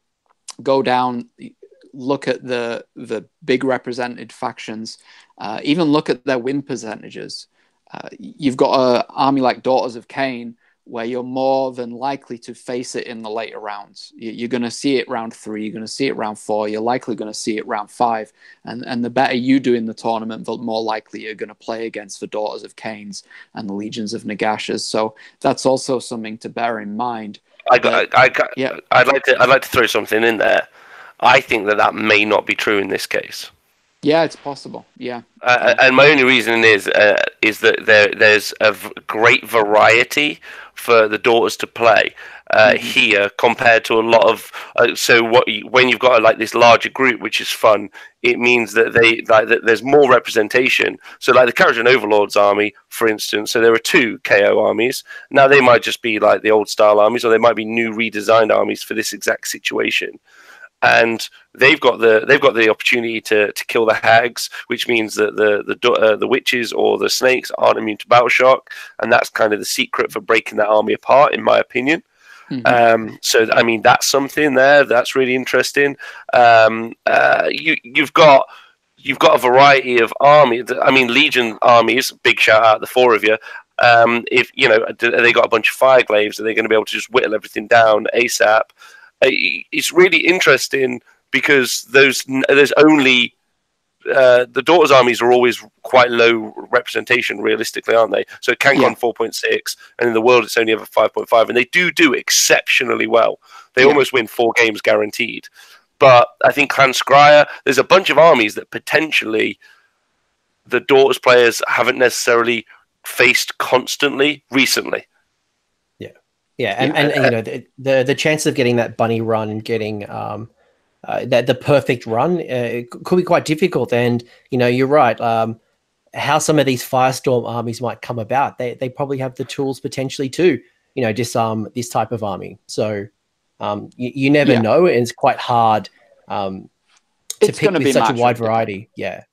go down, look at the big represented factions, even look at their win percentages. You've got an army like Daughters of Cain, where you're more than likely to face it in the later rounds. You're going to see it round 3, you're going to see it round 4, you're likely going to see it round 5. And the better you do in the tournament, the more likely you're going to play against the Daughters of Cains and the Legions of Nagashas. So that's also something to bear in mind. I'd like to throw something in there. I think that may not be true in this case. Yeah, it's possible. Yeah, and my only reason is that there's a great variety for the Daughters to play here compared to a lot of. When you've got like this larger group, which is fun, it means that that there's more representation. So like the Karajan Overlords army, for instance. So there are 2 KO armies. Now they might just be like the old style armies, or they might be new redesigned armies for this exact situation. And they've got the opportunity to kill the hags, which means that the witches or the snakes aren't immune to battle shock, and that's kind of the secret for breaking that army apart, in my opinion. So I mean, that's something there that's really interesting. You've got a variety of armies. I mean, Legion armies. Big shout out to the 4 of you. If they got a bunch of Fireglaves, are they going to be able to just whittle everything down ASAP? It's really interesting because there's only the Daughters armies are always quite low representation, realistically, aren't they? So CanCon 4.6, and in the world it's only ever 5.5, and they do exceptionally well. They almost win 4 games guaranteed. But I think Clan Skryre, there's a bunch of armies that potentially the Daughters players haven't necessarily faced constantly recently. And you know, the chances of getting that bunny run and getting the perfect run it could be quite difficult. And you know, you're right. How some of these Firestorm armies might come about, they probably have the tools potentially to, you know, disarm this type of army. So you never know, and it's quite hard to pick with such a wide variety. Yeah,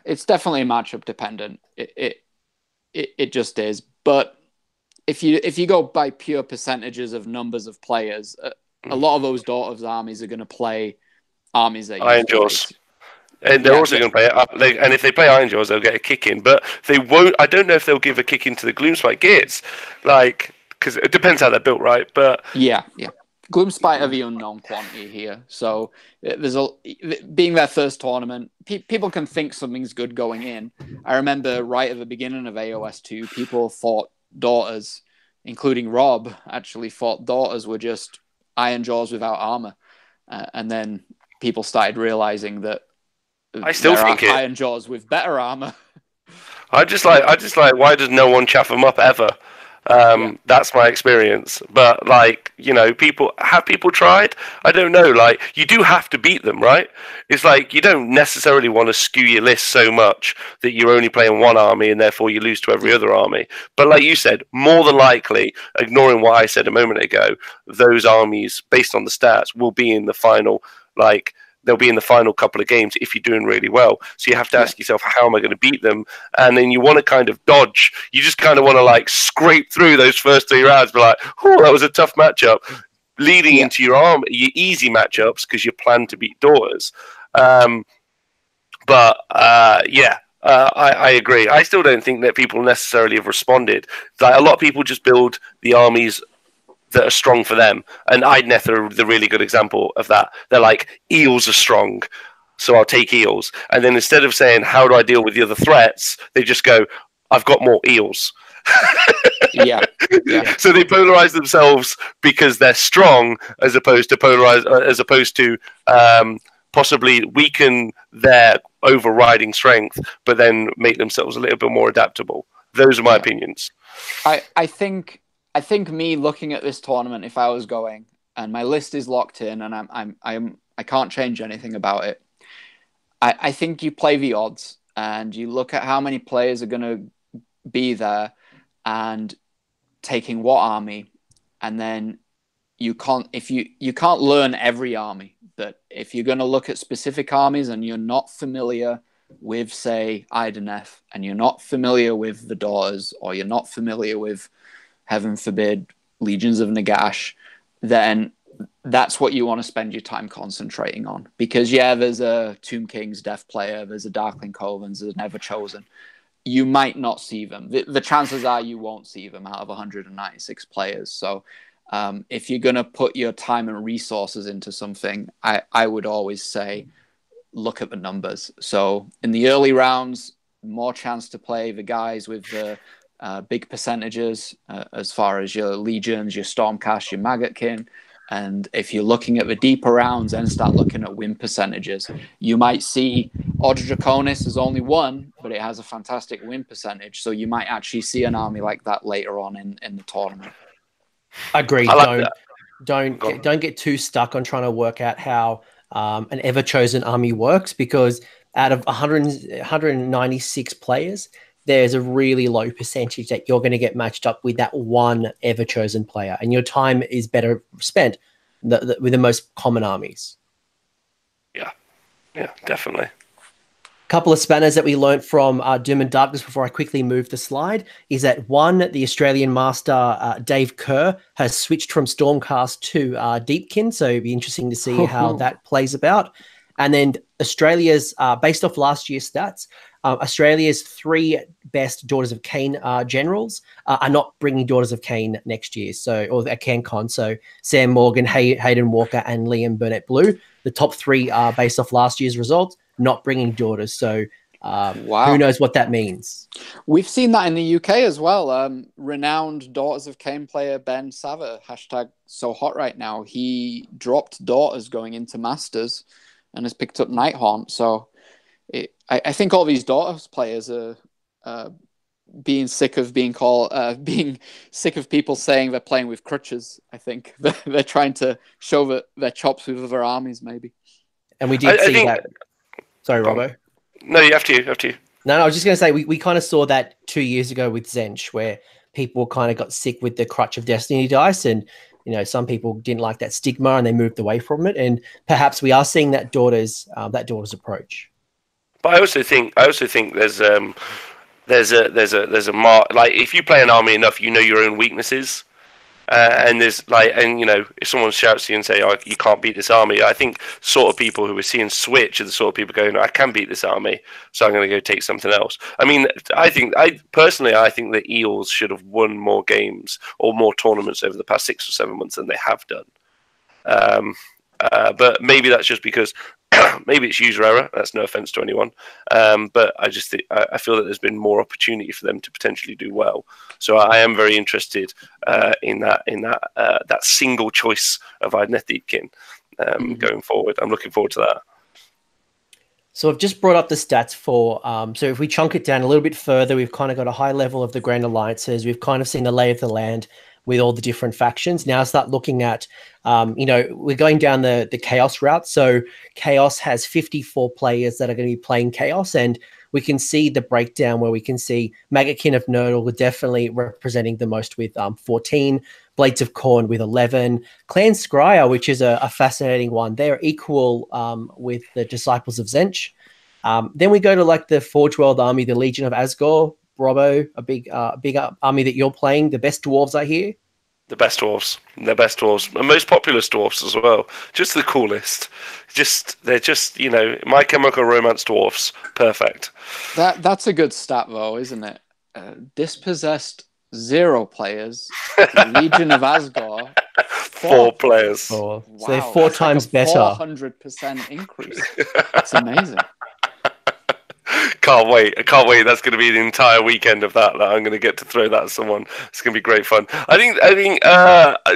it's definitely matchup dependent. It just is. But if you go by pure percentages of numbers of players, a lot of those Daughters armies are going to play armies that Iron Jaws. And they're also going to play and if they play Iron Jaws, they'll get a kick in. But they won't. I don't know if they'll give a kick into the Gloomspite Gitz, because it depends how they're built, right? But Gloomspite are the unknown quantity here. So there's being their first tournament, people can think something's good going in. I remember right at the beginning of AoS 2, people thought Daughters, including Rob, actually thought Daughters were just Iron Jaws without armor, and then people started realizing that I still think Iron Jaws with better armor. I just like why does no one chaff them up ever? That's my experience. But you know, people tried? I don't know. You do have to beat them, right? It's you don't necessarily want to skew your list so much that you're only playing one army and therefore you lose to every other army. But like you said, more than likely, ignoring what I said a moment ago, those armies, based on the stats, will be in the final. They'll be in the final couple of games if you're doing really well. So you have to ask yourself, how am I going to beat them? And then you want to kind of dodge. You just kind of want to scrape through those first 3 rounds, be like, oh, that was a tough matchup, leading into your easy matchups because you plan to beat Daughters. I agree. I still don't think that people necessarily have responded. A lot of people just build the armies that are strong for them, and Idneth are the really good example of that. They're like, eels are strong, so I'll take eels. And then instead of saying, how do I deal with the other threats, they just go, I've got more eels. So they polarize themselves because they're strong, as opposed to possibly weaken their overriding strength, but then make themselves a little bit more adaptable. Those are my opinions. I think me looking at this tournament, if I was going and my list is locked in and I can't change anything about it, I think you play the odds and you look at how many players are going to be there and taking what army, and then you can't learn every army. But if you're going to look at specific armies and you're not familiar with, say, Idoneth, and you're not familiar with the Daughters, or you're not familiar with, heaven forbid, Legions of Nagash, then that's what you want to spend your time concentrating on. Because, there's a Tomb King's Death player, there's a Darkling Covens, there's Never Chosen. You might not see them. The chances are you won't see them out of 196 players. So if you're going to put your time and resources into something, I would always say, look at the numbers. So in the early rounds, more chance to play the guys with the big percentages as far as your Legions, your Stormcast, your Maggotkin. And if you're looking at the deeper rounds and start looking at win percentages, you might see Order Draconis is only 1, but it has a fantastic win percentage. So you might actually see an army like that later on in the tournament. Agreed. Don't get too stuck on trying to work out how an ever-chosen army works, because out of 196 players, there's a really low percentage that you're going to get matched up with that one ever-chosen player, and your time is better spent with the most common armies. Yeah, definitely. Couple of spanners that we learnt from Doom and Darkness before I quickly move the slide is that, one, the Australian master Dave Kerr has switched from Stormcast to Deepkin, so it'd be interesting to see how that plays about. And then Australia's, based off last year's stats, Australia's 3 best Daughters of Cain generals are not bringing Daughters of Cain next year, or at CanCon. So Sam Morgan, Hayden Walker, and Liam Burnett Blue. The top 3 are based off last year's results. not bringing daughters. So Wow. who knows what that means? We've seen that in the UK as well. Renowned Daughters of Cain player Ben Sava, hashtag so hot right now. He dropped daughters going into Masters and has picked up Nighthaunt. So I think all these daughters players are being sick of being sick of people saying they're playing with crutches. I think they're trying to show that their chops with other armies, maybe. And we did see that. Sorry, Robbo. No, you have to. No, I was just going to say, we kind of saw that 2 years ago with Zench, where people kind of got sick with the crutch of Destiny dice, and some people didn't like that stigma and they moved away from it. And perhaps we are seeing that daughter's approach. But I also think there's a mark, like if you play an army enough, you know your own weaknesses. And there's if someone shouts to you and say, "Oh, you can't beat this army," I think sort of people who we're seeing switch are the sort of people going, "I can beat this army, so I'm going to go take something else." I mean, I think the Eels should have won more games or more tournaments over the past 6 or 7 months than they have done. But maybe that's just because maybe it's user error. That's no offense to anyone. But I just think I feel that there's been more opportunity for them to potentially do well. So I am very interested in that single choice of Idnethitkin going forward. I'm looking forward to that. So I've just brought up the stats for, so if we chunk it down a little bit further, we've kind of got a high level of the Grand Alliances. We've kind of seen the lay of the land with all the different factions. Now start looking at, we're going down the Chaos route. So Chaos has 54 players that are going to be playing Chaos, and we can see the breakdown where we can see Maggotkin of Nurdle definitely representing the most with 14, Blades of Khorne with 11, Clan Skryre, which is a fascinating one. They're equal with the Disciples of Zench. Then we go to like the Forge World Army, the Legion of Asgore. Robbo, a big army that you're playing. The best dwarves, I hear. The best dwarves. The best dwarves. And most populous dwarves as well. Just the coolest. They're just, My Chemical Romance dwarves. Perfect. That's a good stat, though, isn't it? Dispossessed 0 players. Legion of Asgore. 4 players. Wow, so they're 4 times better. 400% increase. That's amazing. Can't wait. That's going to be the entire weekend of that I'm going to get to throw that at someone. It's going to be great fun. I think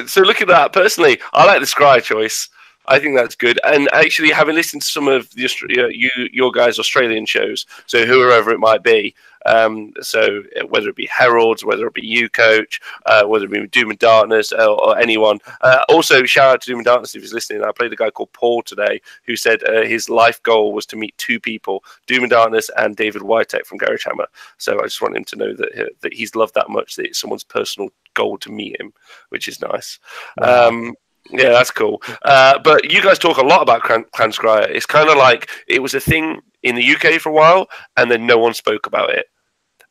so looking at that, personally, I like the Scry choice. I think that's good. And actually, having listened to some of your guys' Australian shows, so whoever it might be, so whether it be Heralds, whether it be you, Coach, whether it be Doom and Darkness, or anyone. Also, shout out to Doom and Darkness if he's listening. I played a guy called Paul today who said his life goal was to meet 2 people, Doom and Darkness and David Whitehead from Garage Hammer. So I just want him to know that he's loved that much, that it's someone's personal goal to meet him, which is nice. Wow. Yeah, that's cool. But you guys talk a lot about Clan Skryre. It's kind of like it was a thing in the UK for a while, and then no one spoke about it.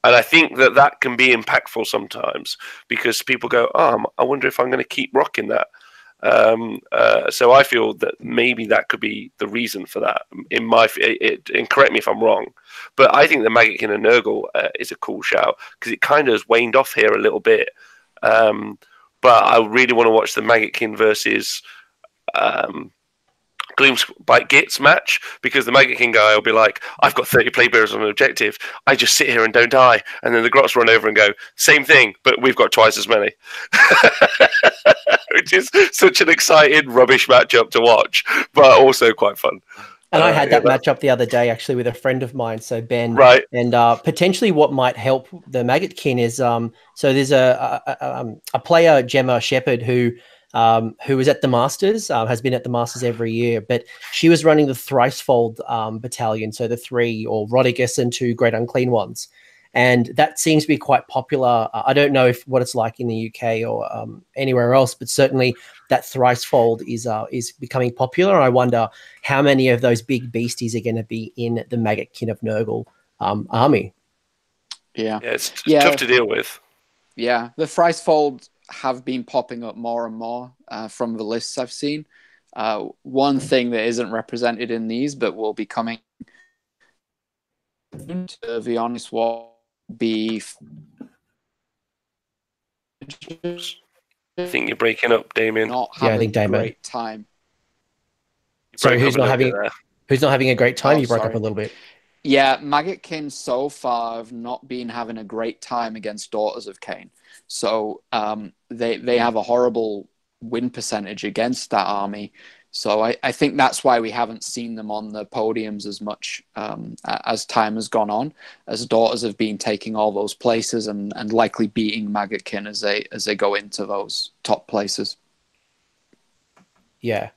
And I think that can be impactful sometimes because people go, "Oh, I wonder if I'm going to keep rocking that." So I feel that maybe that could be the reason for that. And correct me if I'm wrong, but I think the Maggotkin and Nurgle is a cool shout because it kind of has waned off here a little bit. But I really want to watch the Maggotkin versus Gloomspite Gitz match because the Maggotkin guy will be like, "I've got 30 playbearers on an objective. I just sit here and don't die." And then the Grots run over and go, "Same thing, but we've got twice as many." Which is such an exciting, rubbish matchup to watch, but also quite fun. And I had that matchup the other day, actually, with a friend of mine. So Ben, right? And potentially, what might help the Maggotkin is so there's a player, Gemma Shepherd, who was at the Masters, has been at the Masters every year, but she was running the Thricefold battalion, so the 3 or Rodigus and 2 Great Unclean Ones, and that seems to be quite popular. I don't know what it's like in the UK or anywhere else, but certainly that Thricefold is becoming popular. I wonder how many of those big beasties are going to be in the Maggotkin of Nurgle army. Yeah, it's tough to deal with. Yeah, the Thricefold have been popping up more and more from the lists I've seen. One thing that isn't represented in these, but will be coming to the Honest Wargamer be. I think you're breaking up, Damien. Not having I think Damien. a great time. Sorry, who's not having Who's not having a great time? Oh, You broke up sorry. a little bit. Yeah, Maggotkin so far have not been having a great time against Daughters of Cain. So they have a horrible win percentage against that army. So I think that's why we haven't seen them on the podiums as much as time has gone on, as Daughters have been taking all those places and likely beating Maggotkin as they go into those top places. Yeah.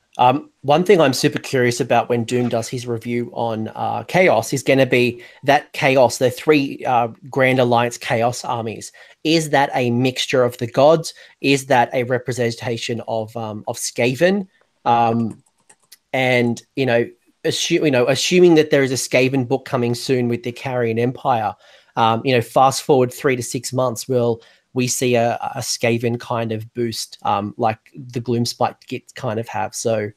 One thing I'm super curious about when Doom does his review on Chaos is going to be that Chaos, the 3 Grand Alliance Chaos armies. Is that a mixture of the gods? Is that a representation of Skaven? And assuming that there is a Skaven book coming soon with the Carrion Empire, fast forward 3 to 6 months, will we see a Skaven kind of boost, like the Gloomspite Gitz kind of have. So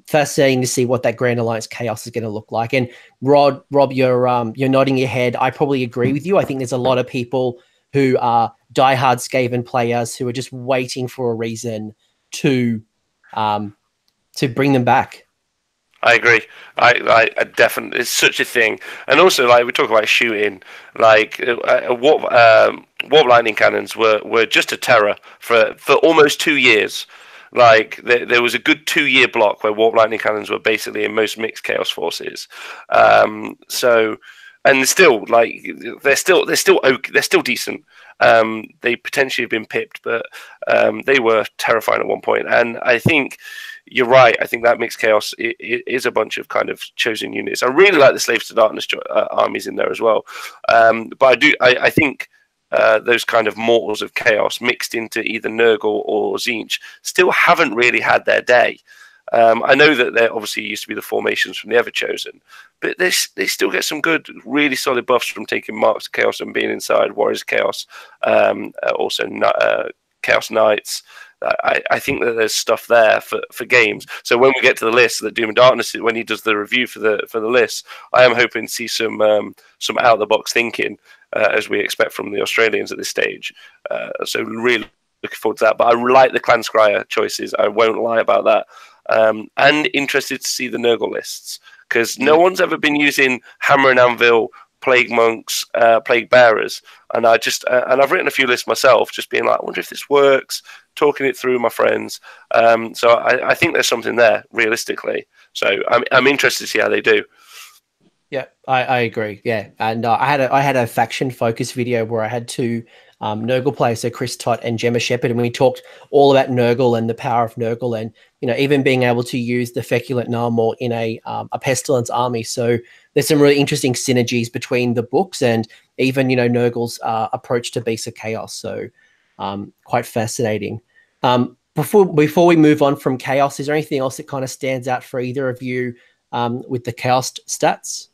fascinating to see what that Grand Alliance Chaos is going to look like. And Rob, you're nodding your head. I probably agree with you. I think there's a lot of people who are diehard Skaven players who are just waiting for a reason to bring them back. I agree. I definitely, it's such a thing. And also, like, we talk about shooting, like warp lightning cannons were just a terror for almost 2 years. Like there was a good 2-year block where warp lightning cannons were basically in most mixed chaos forces. So, and still, like, they're still decent. They potentially have been pipped, but they were terrifying at one point. And I think you're right. I think that mixed chaos is a bunch of kind of chosen units. I really like the Slaves to Darkness armies in there as well. But I think those kind of mortals of chaos mixed into either Nurgle or Tzeentch still haven't really had their day. I know that there obviously used to be the formations from the Everchosen, but they still get some good, really solid buffs from taking Marks of Chaos and being inside Warriors of Chaos, also Chaos Knights. I think that there's stuff there for games. So when we get to the list that Doom and Darkness, when he does the review for the list, I am hoping to see some out of the box thinking, as we expect from the Australians at this stage. So really looking forward to that. But I like the Clan Scryer choices. I won't lie about that. And interested to see the Nurgle lists, because no one's ever been using Hammer and Anvil, Plague Monks, Plague Bearers, and I've written a few lists myself, just being like, I wonder if this works, talking it through with my friends. So I think there's something there realistically. So I'm interested to see how they do. Yeah, I agree. Yeah, and I had a faction focus video where I had 2 Nurgle players, so Chris Tott and Gemma Shepherd, and we talked all about Nurgle and the power of Nurgle, and even being able to use the Feculent Narmor in a Pestilence army. So there's some really interesting synergies between the books and even Nurgle's approach to Beasts of Chaos. So quite fascinating. Before we move on from Chaos, is there anything else that kind of stands out for either of you with the Chaos stats?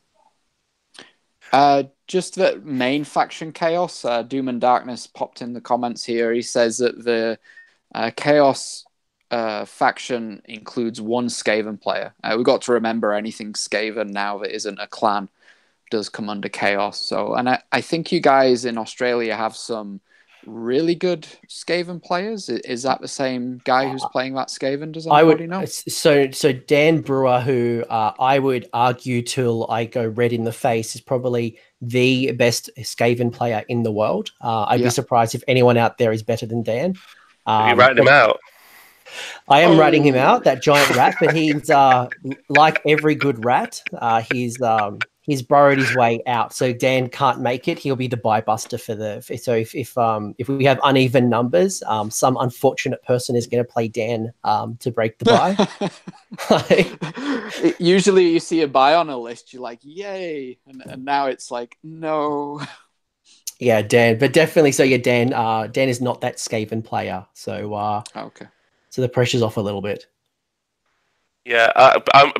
Just the main faction Chaos. Doom and Darkness popped in the comments here. He says that the Chaos faction includes 1 Skaven player. We've got to remember anything Skaven now that isn't a clan does come under Chaos. So, and I think you guys in Australia have some really good Skaven players. Is that the same guy who's playing that Skaven? Does anybody know? So Dan Brewer, who I would argue till I go red in the face, is probably the best Skaven player in the world. I'd be surprised if anyone out there is better than Dan. Are you writing him out? I am writing him out, that giant rat, but he's like every good rat. He's borrowed his way out, so Dan can't make it. He'll be the buy buster so if we have uneven numbers, some unfortunate person is going to play Dan to break the buy. Usually, you see a buy on a list, you're like, "Yay!" and now it's like, "No." Yeah, Dan, but definitely. So yeah, Dan is not that Skaven player. So okay. So the pressure's off a little bit. Yeah, I'm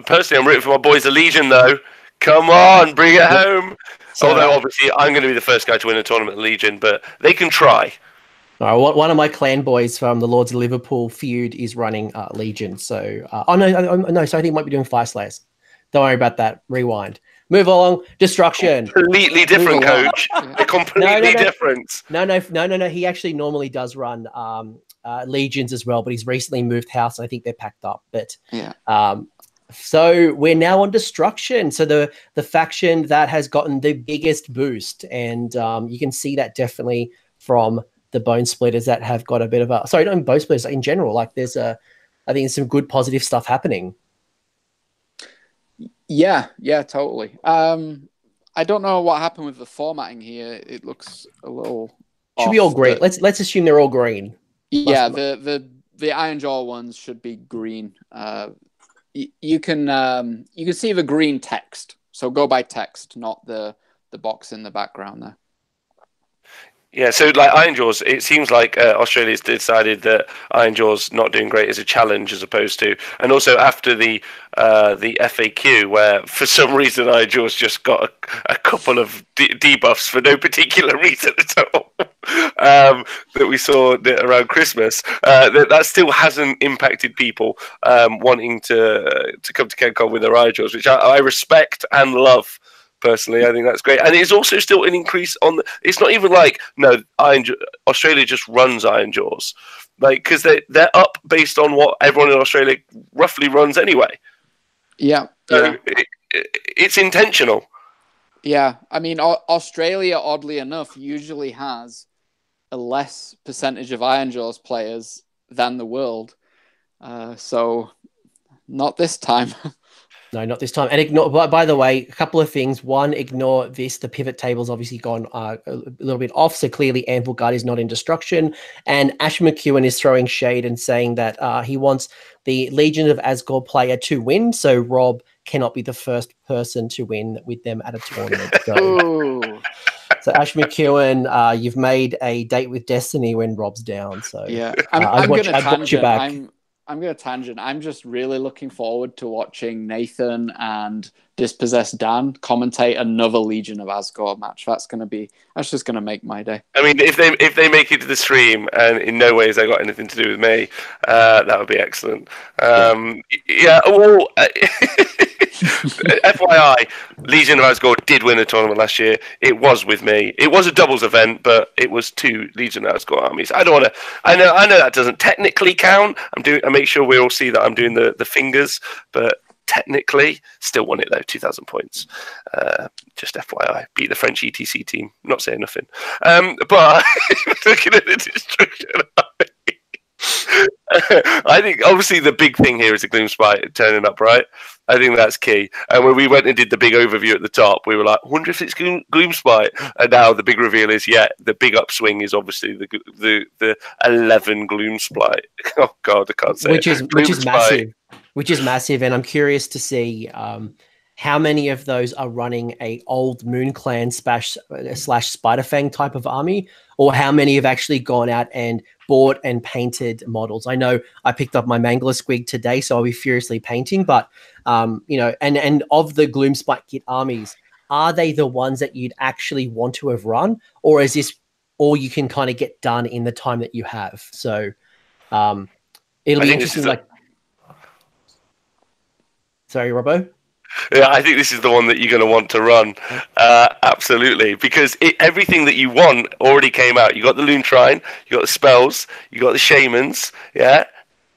rooting for my boys, the Legion, though. Come on, bring it home. So, although, obviously, I'm going to be the first guy to win a tournament in Legion, but they can try. One of my clan boys from the Lords of Liverpool feud is running Legion. So, no, so I think he might be doing Fire Slayers. Don't worry about that. Rewind. Move along. Destruction. Completely different, coach. They're completely different. No. He actually normally does run Legions as well, but he's recently moved house. And I think they're packed up. But So we're now on Destruction. So the faction that has gotten the biggest boost, and you can see that definitely from the Bone Splitters that have got a bit of a, sorry, not Bone Splitters in general. Like I think there's some good positive stuff happening. Yeah, totally. I don't know what happened with the formatting here. It looks a little. Should be all green. Let's assume they're all green. Yeah, the Iron Jaw ones should be green. You can see the green text. So go by text, not the box in the background there. Yeah, so like Iron Jaws, it seems like Australia's decided that Iron Jaws not doing great is a challenge as opposed to, and also after the FAQ, where for some reason Iron Jaws just got a couple of debuffs for no particular reason at all, that we saw around Christmas, that still hasn't impacted people wanting to come to CanCon with their Iron Jaws, which I respect and love. Personally, I think that's great, and it's also still an increase on the. It's not even like Australia just runs Iron Jaws, like because they're up based on what everyone in Australia roughly runs anyway. Yeah, so it's intentional. Yeah, I mean Australia, oddly enough, usually has a less percentage of Iron Jaws players than the world, so not this time. No, not this time. And ignore. By the way, a couple of things. One, ignore this. The pivot table's obviously gone a little bit off. So clearly, Anvil Guard is not in Destruction. And Ash McEwen is throwing shade and saying that he wants the Legion of Asgore player to win. So Rob cannot be the first person to win with them at a tournament. So Ash McEwen, you've made a date with Destiny when Rob's down. So yeah, I'm going to tangent. I'm going to tangent. I'm just really looking forward to watching Nathan and Dispossessed Dan commentate another Legion of Asgore match. That's just going to make my day. I mean, if they make it to the stream, and in no way has that got anything to do with me, that would be excellent. Yeah. Well, FYI, Legion of Asgore did win a tournament last year. It was with me. It was a doubles event, but it was 2 Legion of Asgore armies. I don't want to. I know that doesn't technically count. I make sure we all see that I'm doing the fingers, but technically still won it though. 2,000 points. Just FYI, beat the French ETC team. Not saying nothing. But looking at the Destruction army, I think obviously the big thing here is the Gloomspite turning up, right? I think that's key. And when we went and did the big overview at the top, we were like, wonder if it's Gloomspite. And now the big reveal is, the big upswing is obviously the 11 Gloomspite. Oh God, I can't say which is massive. Which is massive, and I'm curious to see how many of those are running a old Moon Clan slash Spiderfang type of army, or how many have actually gone out and bought and painted models. I know I picked up my Mangler Squig today, so I'll be furiously painting. But and of the Gloomspite Git armies, are they the ones that you'd actually want to have run, or is this all you can kind of get done in the time that you have? So it'll be interesting. Sorry, Robbo? Yeah, I think this is the one that you're going to want to run. Absolutely. Because everything that you want already came out. You got the Loon Shrine, you got the spells, you got the Shamans. Yeah.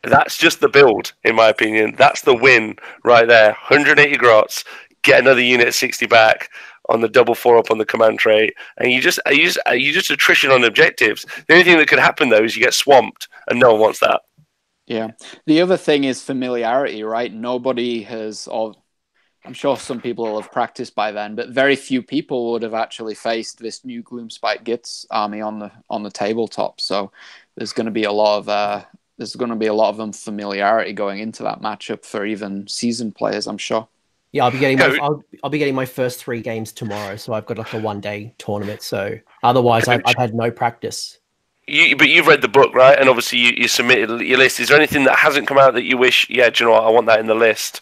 That's just the build, in my opinion. That's the win right there. 180 grots, get another unit at 60 back on the double 4-up on the command trait. And you just attrition on objectives. The only thing that could happen, though, is you get swamped, and no one wants that. Yeah. The other thing is familiarity, right? Nobody has, I'm sure some people will have practiced by then, but very few people would have actually faced this new Gloomspite Gitz army on the tabletop. So there's going to be a lot of unfamiliarity going into that matchup for even seasoned players, I'm sure. Yeah, I'll be getting my first 3 games tomorrow, so I've got like a 1-day tournament. So otherwise, I've had no practice. But you've read the book, right? And obviously you submitted your list. Is there anything that hasn't come out that you wish? Yeah, do you know what? I want that in the list.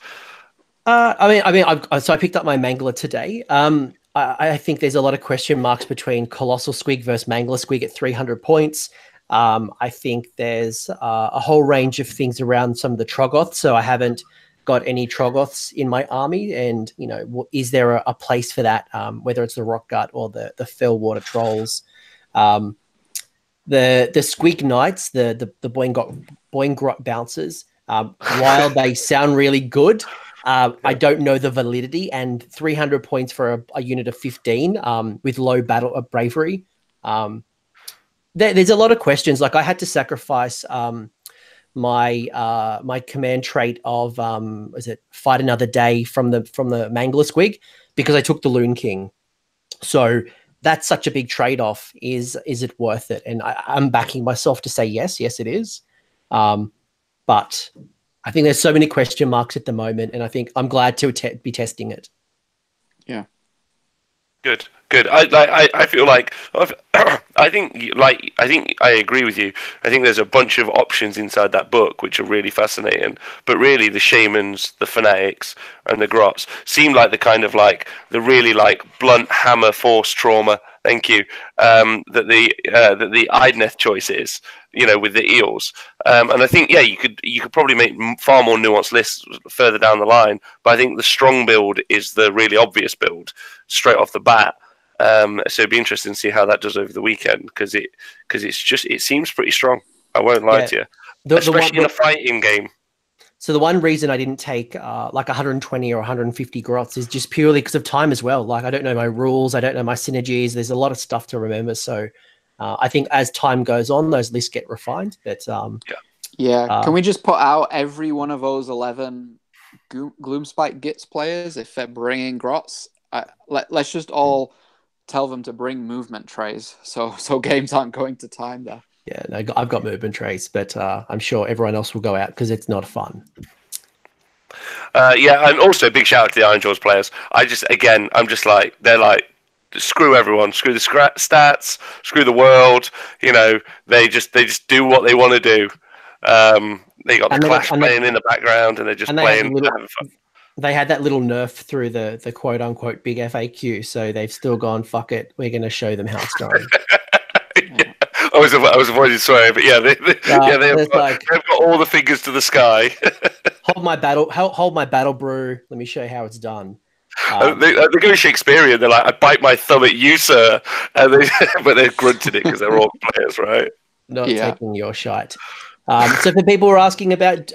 I picked up my Mangler today. I think there's a lot of question marks between Colossal Squig versus Mangler Squig at 300 points. I think there's a whole range of things around some of the Troggoths. So I haven't got any Troggoths in my army, and is there a place for that? Whether it's the Rock Gut or the Fellwater Trolls. The Squig Knights, the Boing Grot bouncers, while they sound really good, I don't know the validity, and 300 points for a unit of 15 with low battle bravery. There's a lot of questions. Like I had to sacrifice my command trait of is it fight another day from the Mangler Squig because I took the Loon King. So that's such a big trade-off. Is it worth it? And I'm backing myself to say yes, it is. But I think there's so many question marks at the moment, and I think I'm glad to be testing it. Yeah. Good. I feel like I think I agree with you. I think there's a bunch of options inside that book which are really fascinating. But really, the shamans, the fanatics, and the grots seem like the kind of like the really like blunt hammer force trauma. Thank you. That the Idneth choice is, with the eels. And I think you could probably make far more nuanced lists further down the line. But I think the strong build is the really obvious build straight off the bat. So it'd be interesting to see how that does over the weekend because it seems pretty strong. I won't lie to you, especially in a fighting game. So the one reason I didn't take like 120 or 150 grots is just purely because of time as well. Like I don't know my rules, I don't know my synergies. There's a lot of stuff to remember. So I think as time goes on, those lists get refined. But can we just put out every one of those 11 Gloomspite Gitz players if they're bringing grots? Let's just all tell them to bring movement trays, so games aren't going to time there. Yeah, no, I've got movement trays, but I'm sure everyone else will go out because it's not fun. And also a big shout out to the Iron Jaws players. I'm just like they're like screw everyone, screw the stats, screw the world. They just do what they want to do. They got the Clash playing in the background, and they're just playing. Having fun. They had that little nerf through the quote unquote big FAQ, so they've still gone, fuck it, we're going to show them how it's done. I was avoiding swearing, but they've got all the fingers to the sky. hold my battle brew. Let me show you how it's done. They're going Shakespearean. They're like, I bite my thumb at you, sir, but they're grunting it because they're all players, right? Not taking your shite. So for people who are asking about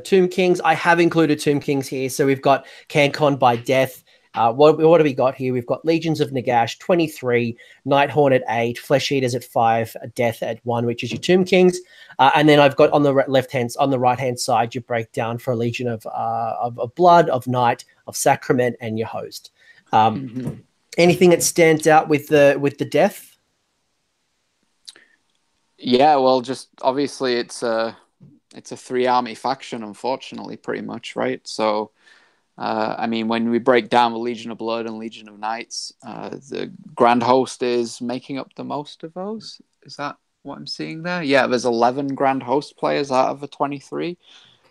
Tomb Kings, I have included Tomb Kings here. So we've got CanCon by Death. What do we got here? We've got Legions of Nagash 23, Nighthorn at 8, Flesh Eaters at 5, Death at 1, which is your Tomb Kings. And then I've got on the right hand side your breakdown for a Legion of Blood, of Night, of Sacrament, and your Host. Anything that stands out with the Death? Yeah, well, just obviously it's a 3-army faction, unfortunately, pretty much, right? So, when we break down the Legion of Blood and Legion of Knights, the Grand Host is making up the most of those. Is that what I'm seeing there? Yeah, there's 11 Grand Host players out of the 23.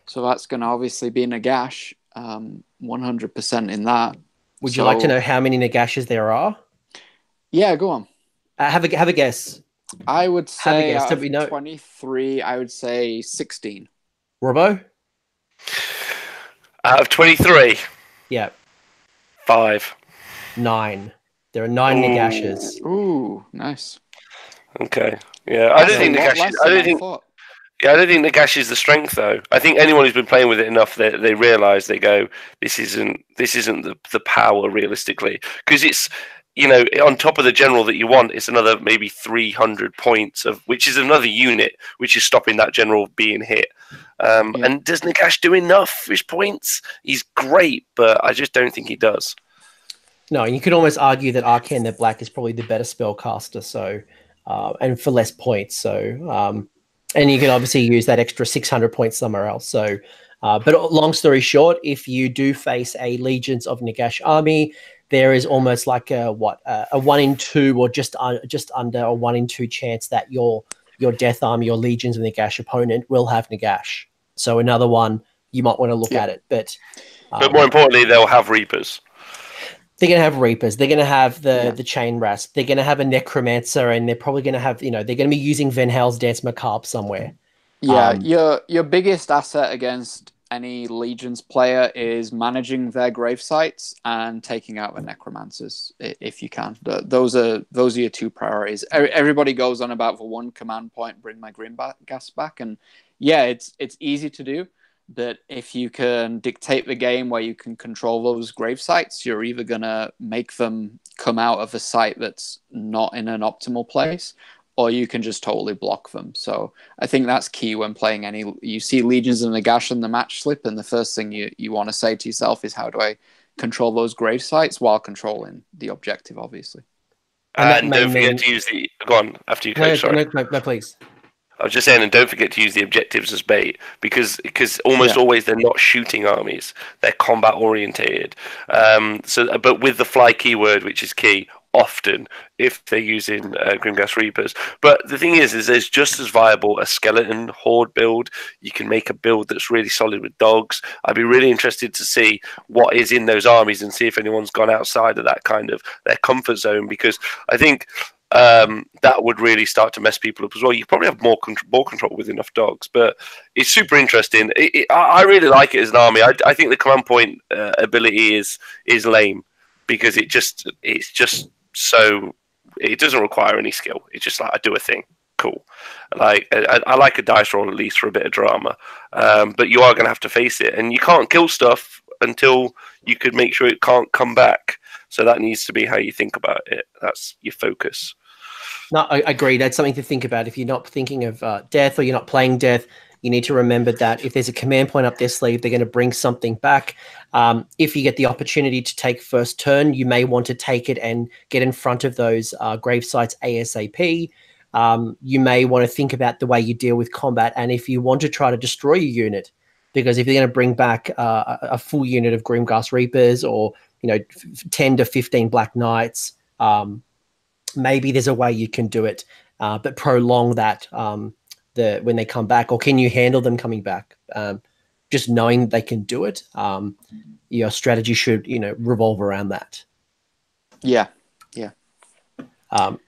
So that's going to obviously be Nagash, 100% in that. Would you like to know how many Nagashes there are? Yeah, go on. Have a guess. I would say out of 23, I would say 16. Robbo? Out of 23? Yeah. 5. 9. There are 9 Nagashes. Ooh, nice. Okay. Yeah, I don't think Nagash. I don't think Nagash is the strength, though. I think anyone who's been playing with it enough, they realise, they go, this isn't the power realistically, because it's. On top of the general that you want, it's another maybe 300 points which is another unit, which is stopping that general being hit. And does Nagash do enough for his points? He's great, but I just don't think he does. No, you could almost argue that Arcane the Black is probably the better spellcaster, so and for less points. So, and you can obviously use that extra 600 points somewhere else. So, but long story short, if you do face a Legions of Nagash army, there is almost like a 1 in 2 or just under a 1 in 2 chance that your Death Army, your Legions of Nagash opponent will have Nagash. So another one, you might want to look at it. But more importantly, they'll have Reapers. They're going to have Reapers. They're going to have the Chain Rasp. They're going to have a Necromancer, and they're probably going to have, they're going to be using Venhal's Dance Macabre somewhere. Yeah, your biggest asset against any Legions player is managing their grave sites and taking out the Necromancers if you can. Those are your 2 priorities. Everybody goes on about the 1 command point, bring my Grim Gas back, and yeah, it's easy to do, that if you can dictate the game where you can control those grave sites, you're either going to make them come out of a site that's not in an optimal place, or you can just totally block them. So I think that's key when playing you see Legions of Nagash in the match slip, and the first thing you want to say to yourself is, how do I control those grave sites while controlling the objective, obviously. And don't forget to use the... Go on, after you, Coach, sorry. No, please. I was just saying, and don't forget to use the objectives as bait, because almost always they're not shooting armies; they're combat orientated. But with the fly keyword, which is key, often if they're using Grimgas Reapers. But the thing is there's just as viable a skeleton horde build. You can make a build that's really solid with dogs. I'd be really interested to see what is in those armies and see if anyone's gone outside of that kind of their comfort zone, because I think that would really start to mess people up as well. You probably have more control with enough dogs, but it's super interesting. I really like it as an army. I think the command point ability is lame, because it's just so it doesn't require any skill. It's just like, I do a thing, cool. Like I like a dice roll at least for a bit of drama, but you are going to have to face it, and you can't kill stuff until you could make sure it can't come back. So that needs to be how you think about it. That's your focus. No, I agree. That's something to think about. If you're not thinking of death, or you're not playing death, you need to remember that if there's a command point up their sleeve, they're going to bring something back. If you get the opportunity to take first turn, you may want to take it and get in front of those grave sites ASAP. You may want to think about the way you deal with combat, and if you want to try to destroy your unit, because if you're going to bring back a full unit of Grimgas Reapers, or 10 to 15 Black Knights, maybe there's a way you can do it, but prolong that when they come back. Or can you handle them coming back? Just knowing they can do it, your strategy should revolve around that. Yeah. And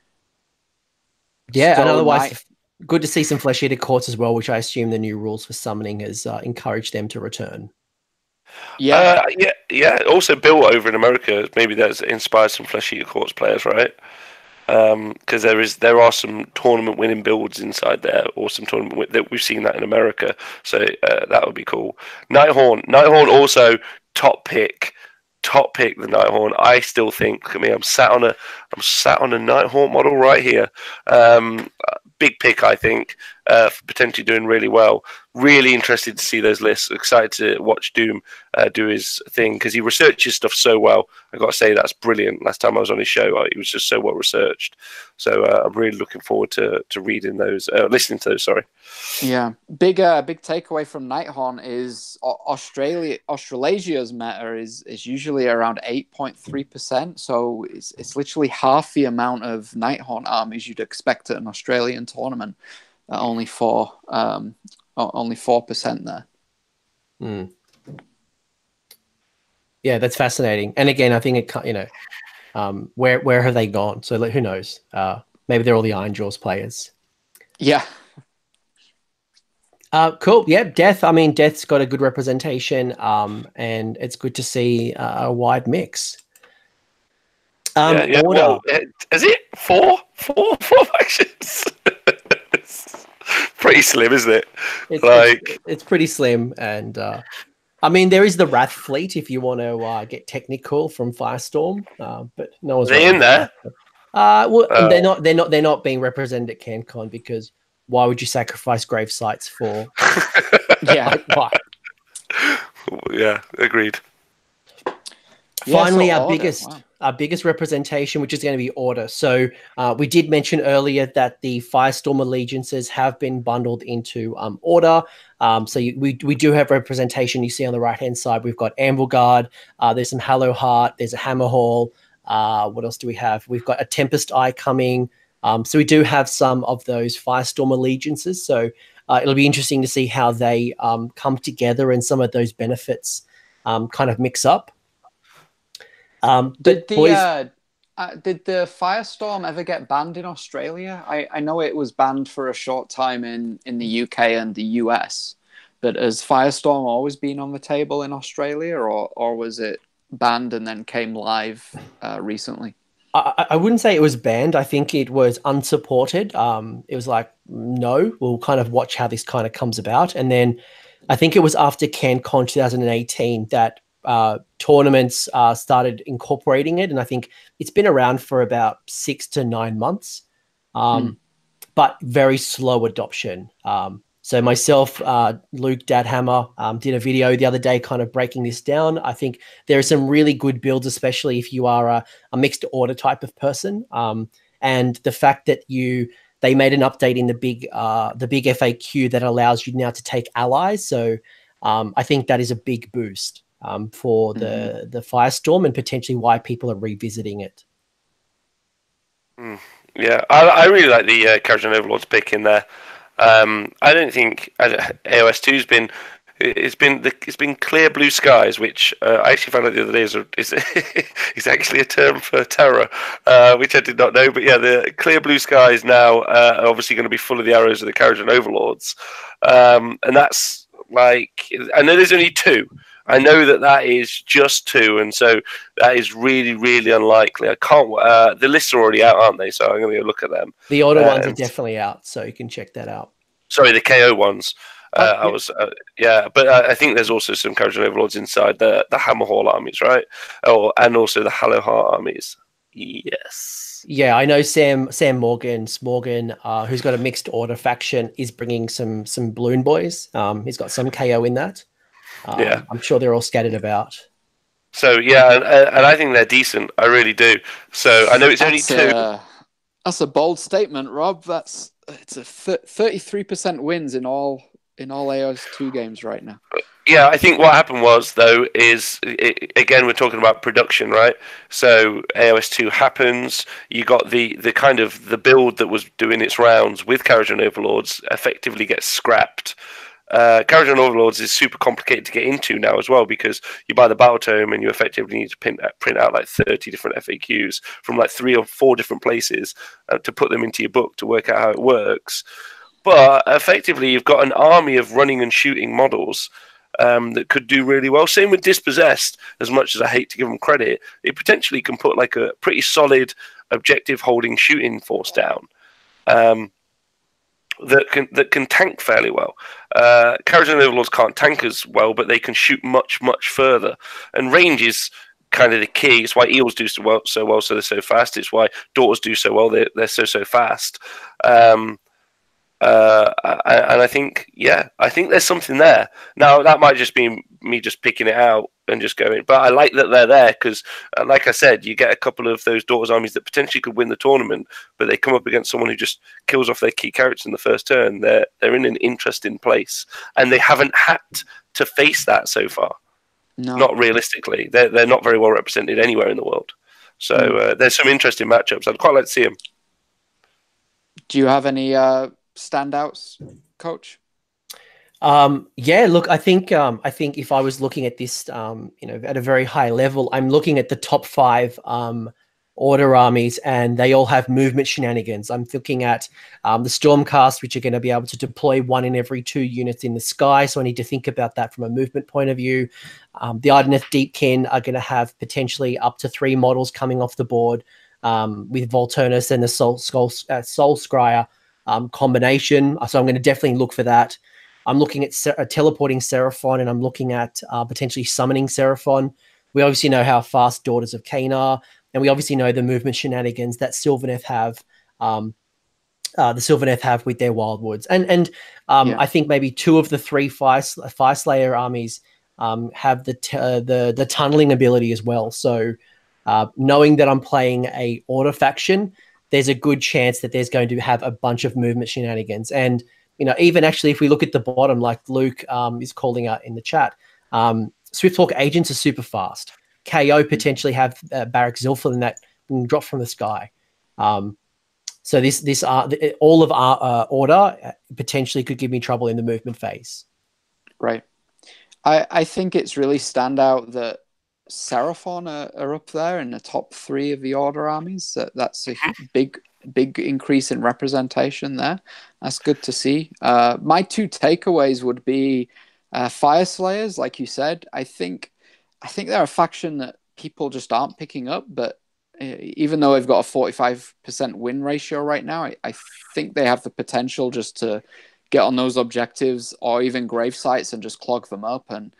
otherwise, good to see some Flesh Eater Courts as well, which I assume the new rules for summoning has encouraged them to return. Yeah. Also built over in America. Maybe that's inspired some Flesh Eater Courts players, right? Because there are some tournament winning builds inside there, or some tournament that we've seen that in America. So that would be cool. Nighthorn also top pick. The Nighthorn. I still think. Look at me. I'm sat on a Nighthorn model right here. Big pick, I think, for potentially doing really well. Really interested to see those lists. Excited to watch Doom do his thing, because he researches stuff so well. I got to say, that's brilliant. Last time I was on his show, it was just so well researched. So I'm really looking forward to reading those, listening to those. Sorry. Yeah, big takeaway from Nighthorn is Australasia's meta is usually around 8.3%. So it's literally half the amount of Nighthorn armies you'd expect at an Australian tournament. Only 4% there. Yeah, that's fascinating. And again, I think where have they gone? So who knows? Maybe they're all the Iron Jaws players. Yeah. Cool. Yeah, Death. I mean, Death's got a good representation, and it's good to see a wide mix. Yeah. Well, is it four factions? Pretty slim, isn't it? It's pretty slim, and I mean, there is the Wrath Fleet if you want to get technical from Firestorm, but no one's. Are they in there? They're not being represented at CanCon, because why would you sacrifice grave sites for? Why? Yeah, agreed. Finally, our biggest representation, which is going to be Order. So we did mention earlier that the Firestorm allegiances have been bundled into Order. So we do have representation. You see on the right-hand side, we've got Anvil Guard. There's some Hallow Heart. There's a Hammer Hall. What else do we have? We've got a Tempest Eye coming. So we do have some of those Firestorm allegiances. So it'll be interesting to see how they come together, and some of those benefits kind of mix up. Did the Firestorm ever get banned in Australia? I know it was banned for a short time in the UK and the US, but has Firestorm always been on the table in Australia, or was it banned and then came live recently? I wouldn't say it was banned. I think it was unsupported. It was like, no, we'll kind of watch how this kind of comes about. And then I think it was after CanCon 2018 that tournaments started incorporating it, and I think it's been around for about 6 to 9 months, but very slow adoption. So myself, Luke Dadhammer, did a video the other day kind of breaking this down. I think there are some really good builds, especially if you are a mixed order type of person. And the fact that they made an update in the big FAQ that allows you now to take allies. So I think that is a big boost for the Firestorm, and potentially why people are revisiting it. Yeah, I really like the Courage and Overlords pick in there. I don't think AoS 2's been. It's been clear blue skies, which I actually found out the other day is actually a term for terror, which I did not know. But yeah, the clear blue skies now are obviously going to be full of the arrows of the Courage and Overlords, and that's like, I know there's only 2. I know that is just 2, and so that is really, really unlikely. I can't. The lists are already out, aren't they? So I'm going to go look at them. The order ones are definitely out, so you can check that out. Sorry, the KO ones. But I think there's also some Courage and Overlords inside the Hammerhall armies, right? And also the Hallowheart armies. Yes. Yeah, I know Sam Morgan, who's got a mixed order faction, is bringing some Balloon Boys. He's got some KO in that. I'm sure they're all scattered about. So yeah, and I think they're decent. I really do. So I know it's only 2. That's a bold statement, Rob. It's a 33% wins in all AoS 2 games right now. Yeah, I think what happened was, though, again, we're talking about production, right? So AoS 2 happens, you got the kind of the build that was doing its rounds with Courage and Overlords effectively gets scrapped. Courage and Overlords is super complicated to get into now as well, because you buy the battle tome and you effectively need to print out like 30 different FAQs from like 3 or 4 different places to put them into your book to work out how it works. But effectively, you've got an army of running and shooting models that could do really well. Same with Dispossessed. As much as I hate to give them credit, it potentially can put like a pretty solid objective holding shooting force down. That can tank fairly well. Courage and Overlords can't tank as well, but they can shoot much, much further. And range is kind of the key. It's why Eels do so well, so they're so fast. It's why Daughters do so well. They're so fast. And I think there's something there. Now, that might just be me just picking it out and just going, but I like that they're there because, like I said, you get a couple of those Daughters armies that potentially could win the tournament, but they come up against someone who just kills off their key characters in the first turn. They're in an interesting place, and they haven't had to face that so far. No. Not realistically. They're not very well represented anywhere in the world. So there's some interesting matchups. I'd quite like to see them. Do you have any standouts, Coach? Yeah, look, I think if I was looking at this, at a very high level, I'm looking at the top 5 order armies, and they all have movement shenanigans. I'm looking at the Stormcast, which are going to be able to deploy 1 in every 2 units in the sky. So I need to think about that from a movement point of view. The Ardeneth Deepkin are going to have potentially up to 3 models coming off the board with Volturnus and the Soul Scryer combination. So I'm going to definitely look for that. I'm looking at teleporting Seraphon, and I'm looking at potentially summoning Seraphon. We obviously know how fast Daughters of Cain are, and we obviously know the movement shenanigans that Sylvaneth have. The Sylvaneth have with their Wildwoods, and I think maybe 2 of the 3 Fireslayer armies have the tunneling ability as well. So knowing that I'm playing a order faction, there's a good chance that there's going to have a bunch of movement shenanigans. And even actually, if we look at the bottom, like Luke is calling out in the chat, Swifthawk agents are super fast. KO potentially have Barak Zilflin that can drop from the sky. So this all of our order potentially could give me trouble in the movement phase. Right. I think it's really standout that Seraphon are up there in the top 3 of the order armies. That's a big increase in representation there. That's good to see. My 2 takeaways would be Fire Slayers, like you said. I think they're a faction that people just aren't picking up, but even though they've got a 45% win ratio right now, I think they have the potential just to get on those objectives or even grave sites and just clog them up. And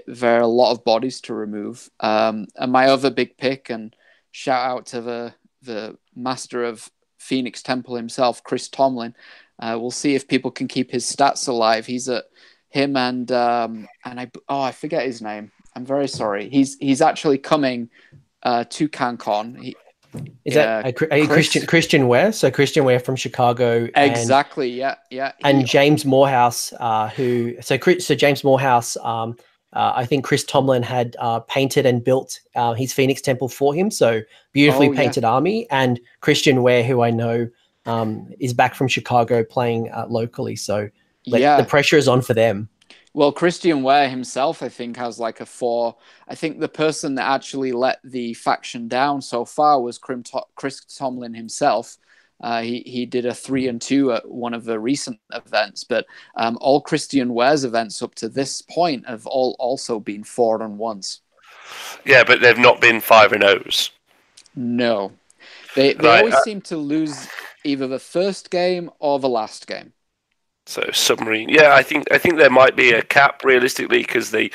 there are a lot of bodies to remove. And my other big pick, and shout out to the master of Phoenix Temple himself, Chris Tomlin. We'll see if people can keep his stats alive. He's at him and I forget his name. I'm very sorry. He's actually coming to CanCon. Christian Ware? So Christian Ware from Chicago. Exactly. Yeah. And James Morehouse, James Morehouse. I think Chris Tomlin had painted and built his Phoenix Temple for him. So beautifully painted army. And Christian Ware, who I know is back from Chicago playing locally. So the pressure is on for them. Well, Christian Ware himself, I think, has like a 4. I think the person that actually let the faction down so far was Chris Tomlin himself. He did a 3-2 at one of the recent events, but all Christian Ware's events up to this point have all also been 4-1s. Yeah, but they've not been 5-0s. No, they always seem to lose either the first game or the last game. So submarine, yeah, I think there might be a cap realistically because they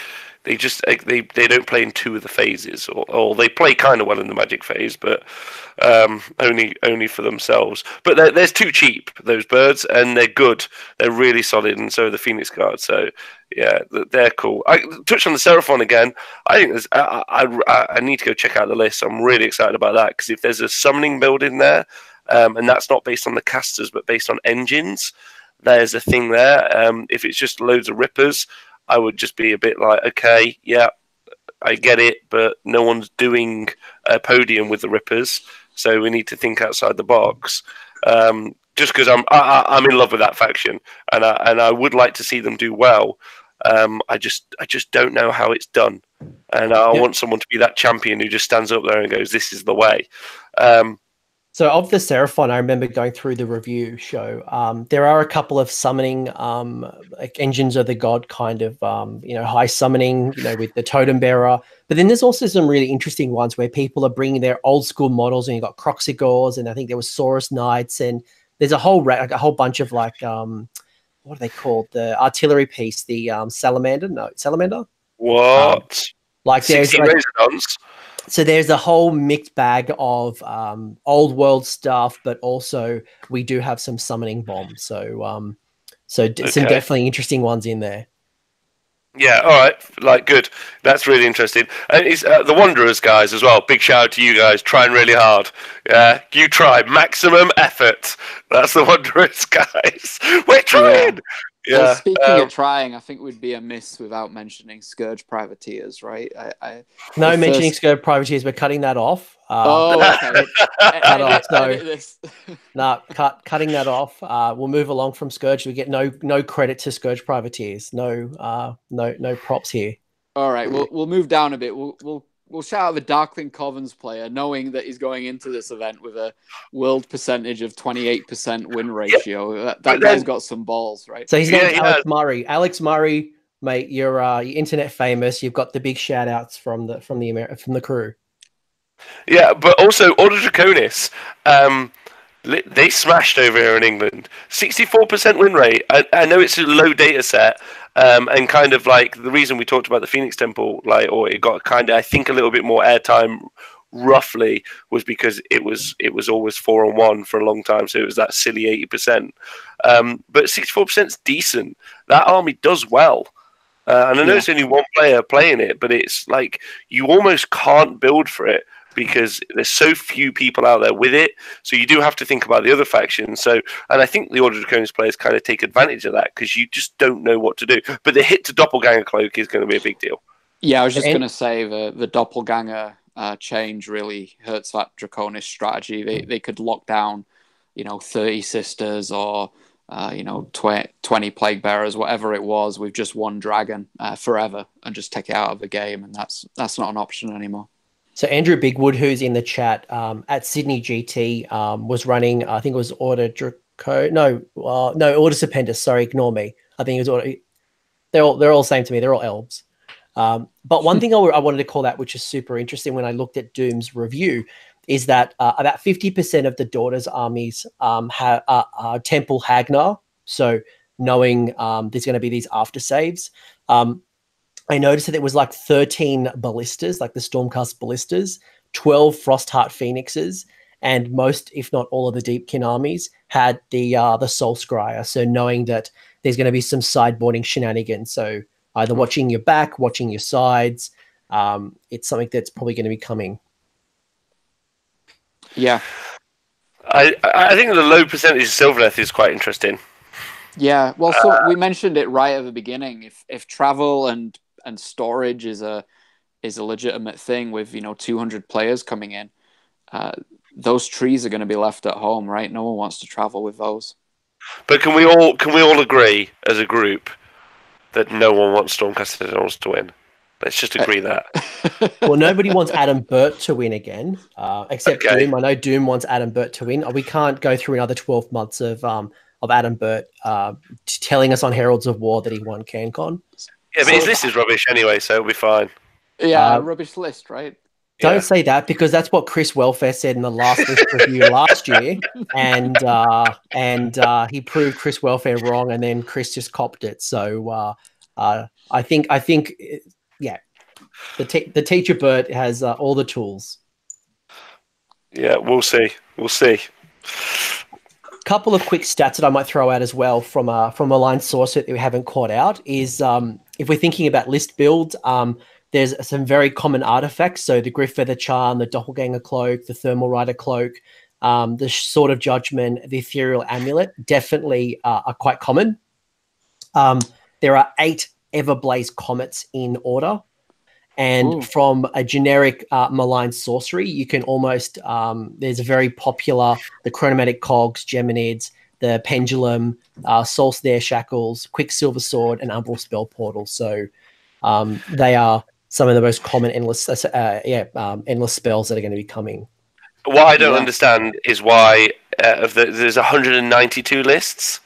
don't play in 2 of the phases, or they play kind of well in the Magic phase, but only for themselves. But they're too cheap, those birds, and they're good. They're really solid, and so are the Phoenix cards. So yeah, they're cool. I touched on the Seraphon again. I think I need to go check out the list. I'm really excited about that because if there's a summoning build in there, and that's not based on the casters but based on engines. There's a thing there. If it's just loads of rippers, I would just be a bit like, okay, yeah, I get it, but no one's doing a podium with the rippers, so we need to think outside the box. Just because I'm in love with that faction, and I would like to see them do well. I just don't know how it's done, and I want someone to be that champion who just stands up there and goes, "This is the way." So of the Seraphon, I remember going through the review show. There are a couple of summoning like engines of the god kind of high summoning, with the totem bearer. But then there's also some really interesting ones where people are bringing their old school models, and you've got Croxigors, and I think there was Saurus Knights, and there's a whole bunch of like what are they called? The artillery piece, the Salamander. What? Like there's So there's a whole mixed bag of old world stuff, but also we do have some summoning bombs. So some definitely interesting ones in there. Yeah, all right, good. That's really interesting. And it's the Wanderers guys as well. Big shout out to you guys, trying really hard. Yeah, you try maximum effort. That's the Wanderers guys. We're trying. Yeah. Well, speaking of trying, I think we'd be amiss without mentioning Scourge Privateers, right? Mentioning Scourge Privateers, we're cutting that off. Okay. Cutting that off. We'll move along from Scourge. We get no credit to Scourge Privateers. No props here. All right, we'll move down a bit. We'll shout out the Darkling Covens player, knowing that he's going into this event with a world percentage of 28% win ratio. That guy's got some balls, right? So his name's Alex Murray. Alex Murray, mate, you're internet famous. You've got the big shout outs from the crew. Yeah, but also Order Draconis. They smashed over here in England. 64% win rate. I know it's a low data set, and kind of like the reason we talked about the Phoenix Temple, or it got kind of, I think, a little bit more airtime, roughly, was because it was always 4-1 for a long time, so it was that silly 80%. But 64% is decent. That army does well. And I know it's only one player playing it, but it's like you almost can't build for it, because there's so few people out there with it. So you do have to think about the other factions. And I think the Order of Draconis players kind of take advantage of that because you just don't know what to do. But the hit to Doppelganger Cloak is going to be a big deal. Yeah, I was just going to say the Doppelganger change really hurts that Draconis strategy. They could lock down, 30 Sisters or, 20 Plague Bearers, whatever it was, with just one dragon forever and just take it out of the game. And that's not an option anymore. So Andrew Bigwood, who's in the chat at Sydney GT, was running. I think it was Order Order Serpentis. Sorry, ignore me. I think it was Order. They're all same to me. They're all elves. But one thing I wanted to call out, which is super interesting, when I looked at Doom's review, is that about 50% of the Daughters armies are Temple Hagnar. So knowing there's going to be these after saves. I noticed that it was like 13 ballistas, like the Stormcast ballistas, 12 Frostheart Phoenixes, and most, if not all, of the Deepkin armies had the Soul Scryer. So knowing that there's going to be some sideboarding shenanigans. So either watching your back, watching your sides, it's something that's probably going to be coming. Yeah. I think the low percentage of Sylvaneth is quite interesting. Yeah, well, so we mentioned it right at the beginning. If travel and storage is a legitimate thing with 200 players coming in, those trees are going to be left at home, right? No one wants to travel with those. But can we all agree as a group that no one wants Stormcast Generals to win? Let's just agree that. Well, nobody wants Adam Burt to win again, except Doom. I know Doom wants Adam Burt to win. We can't go through another 12 months of Adam Burt telling us on Heralds of War that he won CanCon. Yeah, but his list is rubbish anyway, so it'll be fine. Yeah, rubbish list, right? Don't say that, because that's what Chris Welfare said in the last list review last year, and he proved Chris Welfare wrong, and then Chris just copped it. So I think yeah, the teacher Burt has all the tools. Yeah, we'll see. Couple of quick stats that I might throw out as well from a line source that we haven't caught out is if we're thinking about list builds, there's some very common artifacts. So the Griff Feather Charm, the Doppelganger Cloak, the Thermal Rider Cloak, the Sword of Judgment, the Ethereal Amulet definitely are quite common. There are 8 Everblaze Comets in order. And from a generic malign sorcery, you can almost, there's a very popular, the Chronomatic Cogs, Geminids, the Pendulum, Soul Snare Shackles, Quicksilver Sword, and Umbral Spell Portal. So they are some of the most common endless spells that are going to be coming. What I don't understand is why there's 192 lists.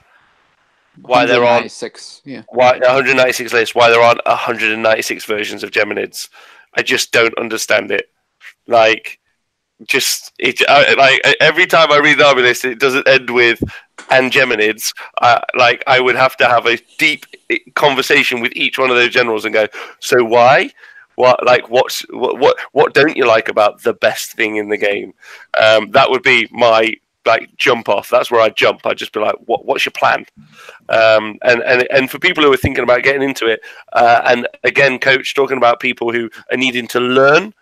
Why there are 196 lists? Why there aren't 196 versions of Geminids? I just don't understand it. Like every time I read the army list, it doesn't end with "and Geminids." I would have to have a deep conversation with each one of those generals and go, "So why? What don't you like about the best thing in the game?" That would be my jump off. That's where I'd jump. I'd just be like, what's your plan? And for people who are thinking about getting into it, and again, Coach talking about people who are needing to learn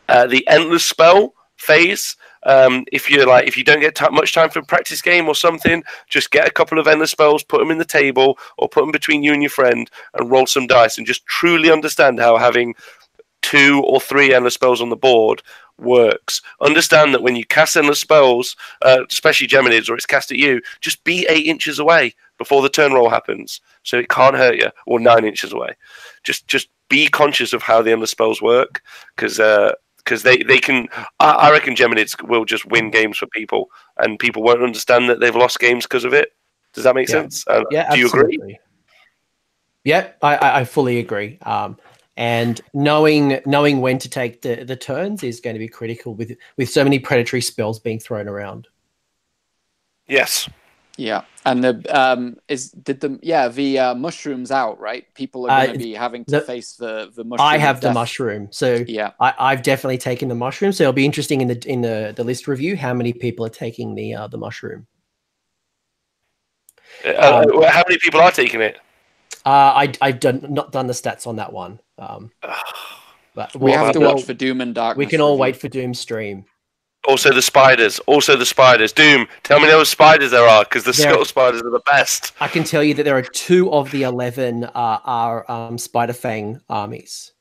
the endless spell phase. If you don't get much time for a practice game or something, just get a couple of endless spells, put them in the table or put them between you and your friend and roll some dice and just truly understand how having 2 or 3 endless spells on the board works. Understand that when you cast endless spells, especially Geminids, or it's cast at you, just be 8 inches away before the turn roll happens, so it can't hurt you, or 9 inches away. Just be conscious of how the endless spells work, because they can. I reckon Geminids will just win games for people, and people won't understand that they've lost games because of it. Does that make sense? Yeah, do you agree? Yeah, I fully agree. And knowing when to take the turns is going to be critical with so many predatory spells being thrown around. Yes. Yeah, and the mushrooms out, right? People are going to be having to face the mushroom. I have the mushroom, so yeah, I've definitely taken the mushroom. So it'll be interesting in the list review how many people are taking the mushroom. How many people are taking it? I've not done the stats on that one. But we have to watch for Doom and Darkness. We can all wait for Doom stream. Also the spiders. Doom, tell me those spiders there are, because the scuttle spiders are the best. I can tell you that there are 2 of the 11 are Spider Fang armies.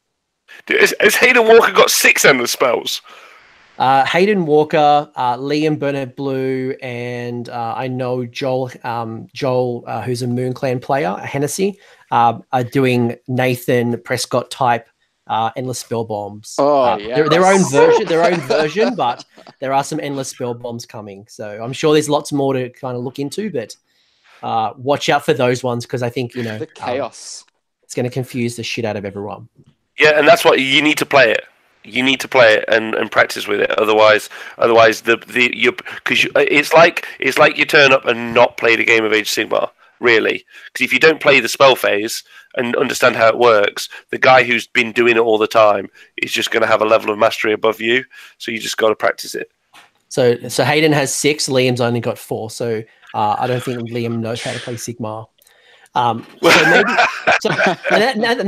Dude, has Hayden Walker got 6 endless spells? Hayden Walker, Liam Burnett Blue, and I know Joel, who's a Moon Clan player, Hennessy, are doing Nathan Prescott type endless spell bombs. Their own version, but there are some endless spell bombs coming. So I'm sure there's lots more to kind of look into, but watch out for those ones, because I think the chaos. It's going to confuse the shit out of everyone. Yeah, and that's why you need to play it. You need to play it and practice with it. Otherwise, because it's like you turn up and not play the game of Age of Sigmar, really. Because if you don't play the spell phase and understand how it works, the guy who's been doing it all the time is just going to have a level of mastery above you. So you just got to practice it. So Hayden has 6, Liam's only got 4. So I don't think Liam knows how to play Sigmar. And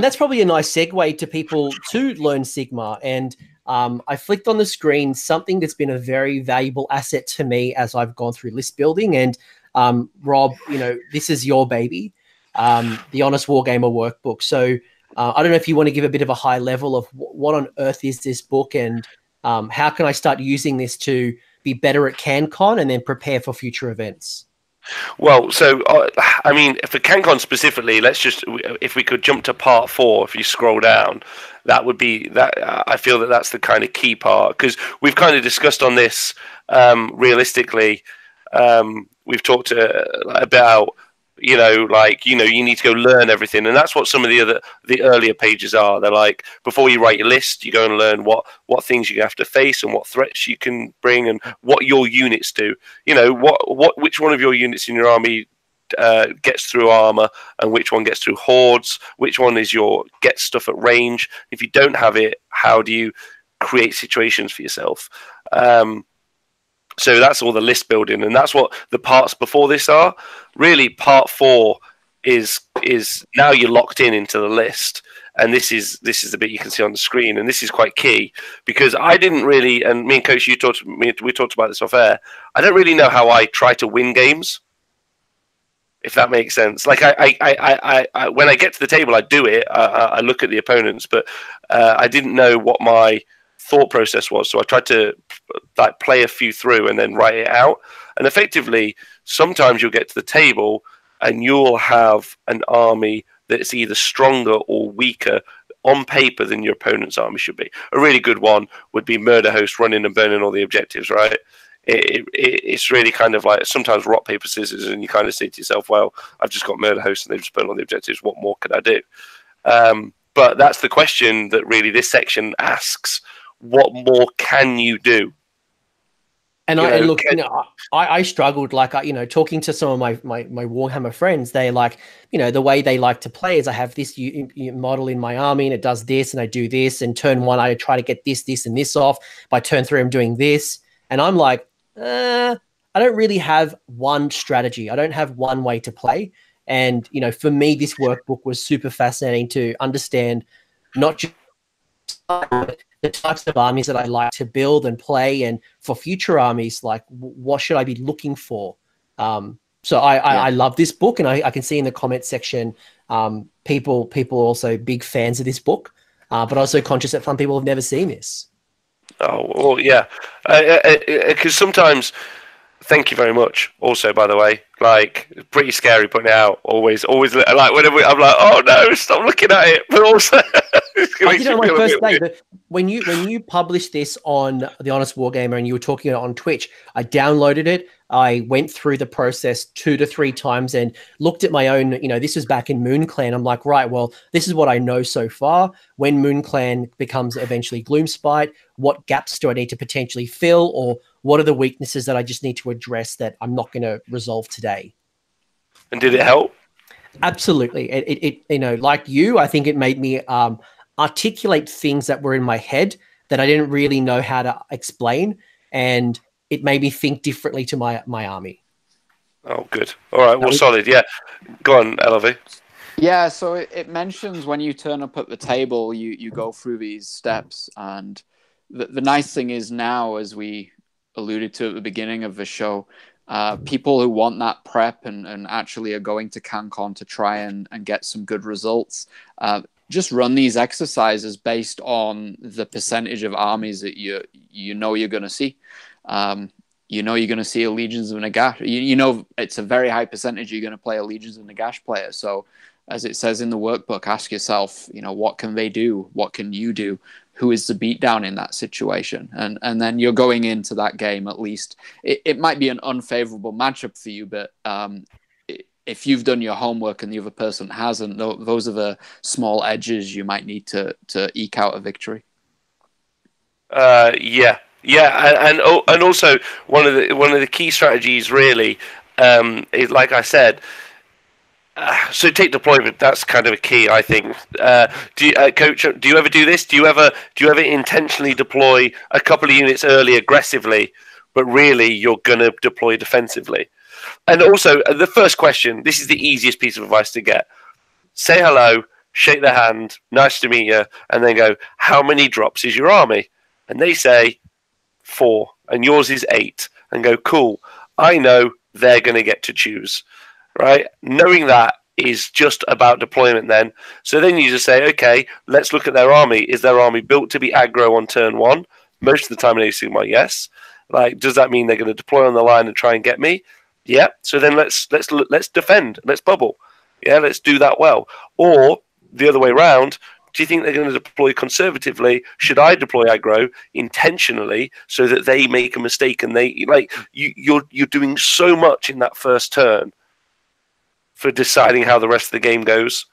that's probably a nice segue to people to learn Sigmar. And I flicked on the screen something that's been a very valuable asset to me as I've gone through list building. And Rob, this is your baby, the Honest Wargamer workbook. So I don't know if you want to give a bit of a high level of what on earth is this book, and how can I start using this to be better at CanCon and then prepare for future events? Well, so I mean, for CanCon specifically, if we could jump to part 4, if you scroll down, that would be that. I feel that that's the kind of key part, because we've kind of discussed on this realistically. We've talked about you need to go learn everything, and that's what some of the earlier pages are. They're like, before you write your list, you go and learn what things you have to face and what threats you can bring and what your units do. Which one of your units in your army gets through armor and which one gets through hordes, which one is gets stuff at range. If you don't have it, how do you create situations for yourself? So that's all the list building, and that's what the parts before this are. Really, part 4 is now you're locked into the list, and this is the bit you can see on the screen, and this is quite key, because I didn't really, and me and Coach, we talked about this off air. I don't really know how I try to win games, if that makes sense. Like I when I get to the table, I do it. I look at the opponents, but I didn't know what my thought process was, so I tried to play a few through and then write it out. And effectively, sometimes you'll get to the table and you'll have an army that's either stronger or weaker on paper than your opponent's army should be. A really good one would be Murder Host running and burning all the objectives, right? It's really kind of like sometimes rock, paper, scissors, and you kind of say to yourself, well, I've just got Murder Host and they've just burned all the objectives. What more could I do? But that's the question that really this section asks. What more can you do? And I struggled, talking to some of my Warhammer friends. They the way they like to play is I have this model in my army and it does this and I do this, and turn 1 I try to get this and this off. By turn 3 I'm doing this, and I'm like, I don't really have one strategy. I don't have one way to play. And for me, this workbook was super fascinating to understand, not just the types of armies that I like to build and play, and for future armies, like what should I be looking for? So I love this book, and I can see in the comment section, people are also big fans of this book, but also conscious that some people have never seen this. Oh, well, yeah, because sometimes. Thank you very much. Also, by the way, pretty scary putting it out. Always, like whenever I'm like, oh no, stop looking at it. But also, I did it on my first day. But when you published this on the Honest Wargamer and you were talking on Twitch, I downloaded it. I went through the process 2 to 3 times and looked at my own. This was back in MoonClan. I'm like, right, well, this is what I know so far. When MoonClan becomes eventually Gloomspite, what gaps do I need to potentially fill, or what are the weaknesses that I just need to address that I'm not going to resolve today? And did it help? Absolutely. It like you, I think it made me articulate things that were in my head that I didn't really know how to explain, and it made me think differently to my army. Oh, good. All right. Well, solid. Yeah. Go on, LLV. Yeah. So it mentions when you turn up at the table, you go through these steps, and the nice thing is now, as we alluded to at the beginning of the show, people who want that prep and actually are going to CanCon to try and get some good results, just run these exercises based on the percentage of armies that you're going to see. You're going to see a Legions of Nagash. It's a very high percentage you're going to play a Legions of Nagash player. So as it says in the workbook, ask yourself, what can they do? What can you do? Who is the beatdown in that situation? And then you're going into that game, at least. It might be an unfavorable matchup for you, but if you've done your homework and the other person hasn't, those are the small edges you might need to eke out a victory. Yeah, and also one of the key strategies really is, like I said, So take deployment. That's kind of a key, I think. Coach, do you ever do this? Do you ever intentionally deploy a couple of units early aggressively, but really you're gonna deploy defensively? And also, the first question. This is the easiest piece of advice to get. Say hello, shake their hand, nice to meet you, and then go, how many drops is your army? And they say 4, and yours is 8. And go, cool. I know they're going to get to choose, right? Knowing that is just about deployment then. So then you just say, okay, let's look at their army. Is their army built to be aggro on turn 1? Most of the time in Age of Sigmar, yes. Like, does that mean they're going to deploy on the line and try and get me? Yeah. So then let's defend. Let's bubble. Yeah, let's do that well. Or the other way around, do you think they're going to deploy conservatively? Should I deploy aggro intentionally so that they make a mistake and they you're doing so much in that first turn for deciding how the rest of the game goes.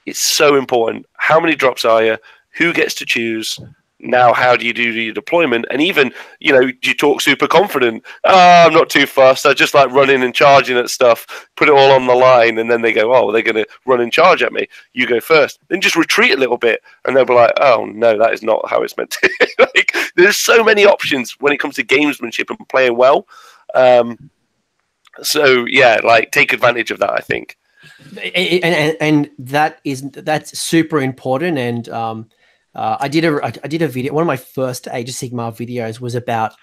It's so important. How many drops are you? Who gets to choose? Now, how do you do your deployment? And even, you talk super confident. Oh, I'm not too fast. I just like running and charging at stuff, put it all on the line, and then they go, oh, they're going to run and charge at me. You go first. Then just retreat a little bit, and they'll be like, oh, no, that is not how it's meant to. There's so many options when it comes to gamesmanship and playing well. So, yeah, take advantage of that, I think. And that's super important. And I did a video. One of my first Age of Sigmar videos was about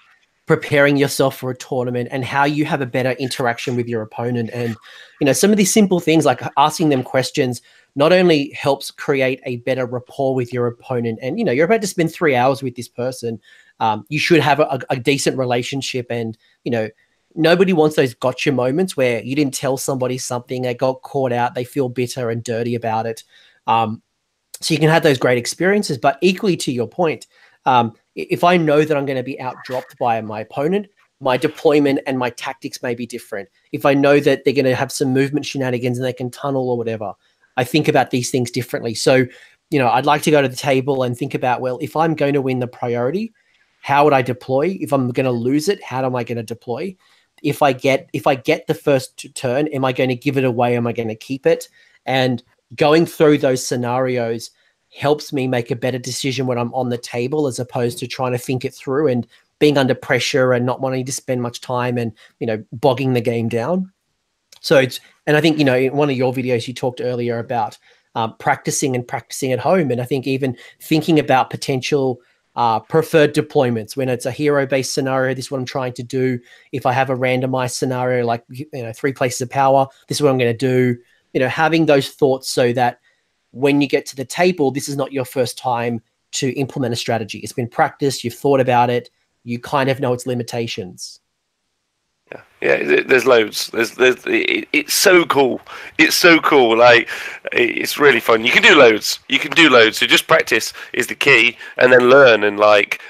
preparing yourself for a tournament and how you have a better interaction with your opponent. And some of these simple things like asking them questions not only helps create a better rapport with your opponent. And you're about to spend 3 hours with this person. You should have a decent relationship. And nobody wants those gotcha moments where you didn't tell somebody something, they got caught out, they feel bitter and dirty about it. So you can have those great experiences, but equally to your point, if I know that I'm going to be outdropped by my opponent, my deployment and my tactics may be different. If I know that they're going to have some movement shenanigans and they can tunnel or whatever, I think about these things differently. So, I'd like to go to the table and think about, well, if I'm going to win the priority, how would I deploy? If I'm going to lose it, how am I going to deploy? If I get the first turn, am I going to give it away? Am I going to keep it? And going through those scenarios helps me make a better decision when I'm on the table, as opposed to trying to think it through and being under pressure and not wanting to spend much time and, bogging the game down. So and I think, in one of your videos, you talked earlier about practicing at home. And I think even thinking about potential preferred deployments when it's a hero-based scenario, this is what I'm trying to do. If I have a randomized scenario, like, 3 places of power, this is what I'm going to do. Having those thoughts so that when you get to the table, this is not your first time to implement a strategy. It's been practiced. You've thought about it. You kind of know its limitations. Yeah. There's loads. It's so cool. It's so cool. It's really fun. You can do loads. So just practice is the key, and then learn and write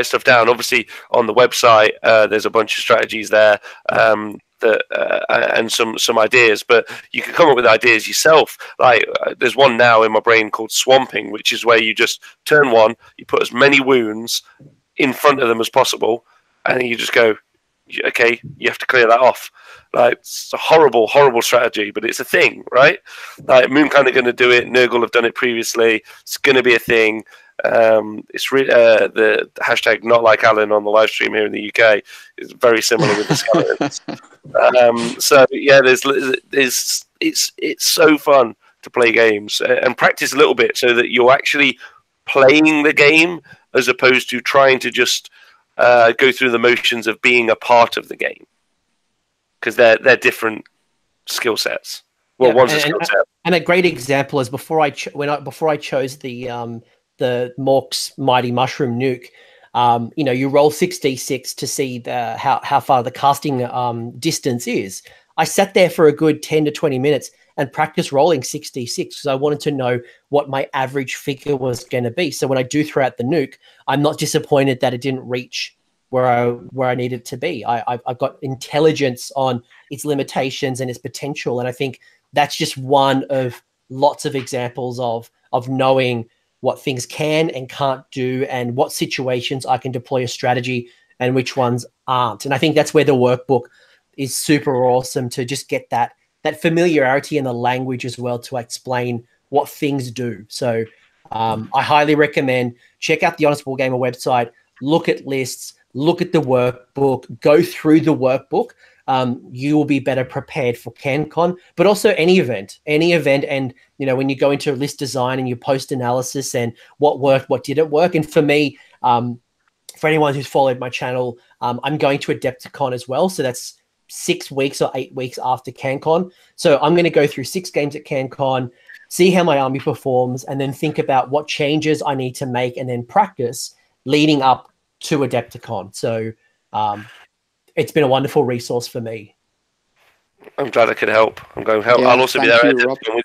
stuff down. Obviously, on the website, there's a bunch of strategies there. And some ideas, but you can come up with ideas yourself. There's one now in my brain called swamping, which is where you just turn 1, you put as many wounds in front of them as possible, and then you just go, okay, you have to clear that off. It's a horrible strategy, but it's a thing, right? Moon kind of going to do it. Nurgle have done it previously. It's going to be a thing. It's the hashtag not like Alan on the live stream here in the UK is very similar with the skeletons. So yeah, it's so fun to play games and practice a little bit so that you're actually playing the game as opposed to trying to just go through the motions of being a part of the game, because they're different skill sets. Well, yeah, one's a skill set. And a great example is before I chose the Mork's Mighty Mushroom Nuke, you roll 6d6 to see how far the casting distance is. I sat there for a good 10 to 20 minutes and practiced rolling 6d6 because I wanted to know what my average figure was going to be. So when I do throw out the nuke, I'm not disappointed that it didn't reach where I needed to be. I've got intelligence on its limitations and its potential, and I think that's just one of lots of examples of knowing what things can and can't do and what situations I can deploy a strategy and which ones aren't. And I think that's where the workbook is super awesome, to just get that that familiarity in the language as well to explain what things do. So I highly recommend check out the Honest Wargamer website, look at lists, look at the workbook, go through the workbook. You will be better prepared for CanCon, but also any event. And, you know, when you go into list design and you post analysis and what worked, what didn't work. And for me, for anyone who's followed my channel, I'm going to Adepticon as well. So that's 6 weeks or 8 weeks after CanCon. So I'm going to go through 6 games at CanCon, see how my army performs, and then think about what changes I need to make and then practice leading up to Adepticon. So it's been a wonderful resource for me. I'm glad I could help. I'm going to help. Yeah, I'll also be there you, with Rob. you.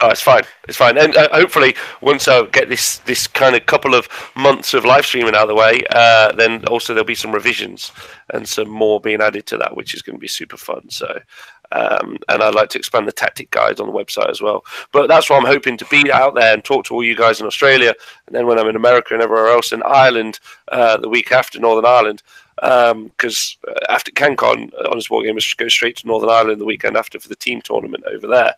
Oh, it's fine. It's fine. And hopefully, once I get this kind of couple of months of live streaming out of the way, then also there'll be some revisions and some more being added to that, which is going to be super fun. So, and I'd like to expand the tactic guides on the website as well. But that's what I'm hoping to be out there and talk to all you guys in Australia, and then when I'm in America and everywhere else, in Ireland, the week after Northern Ireland. Because after CanCon, Honest Wargamers goes straight to Northern Ireland the weekend after for the team tournament over there.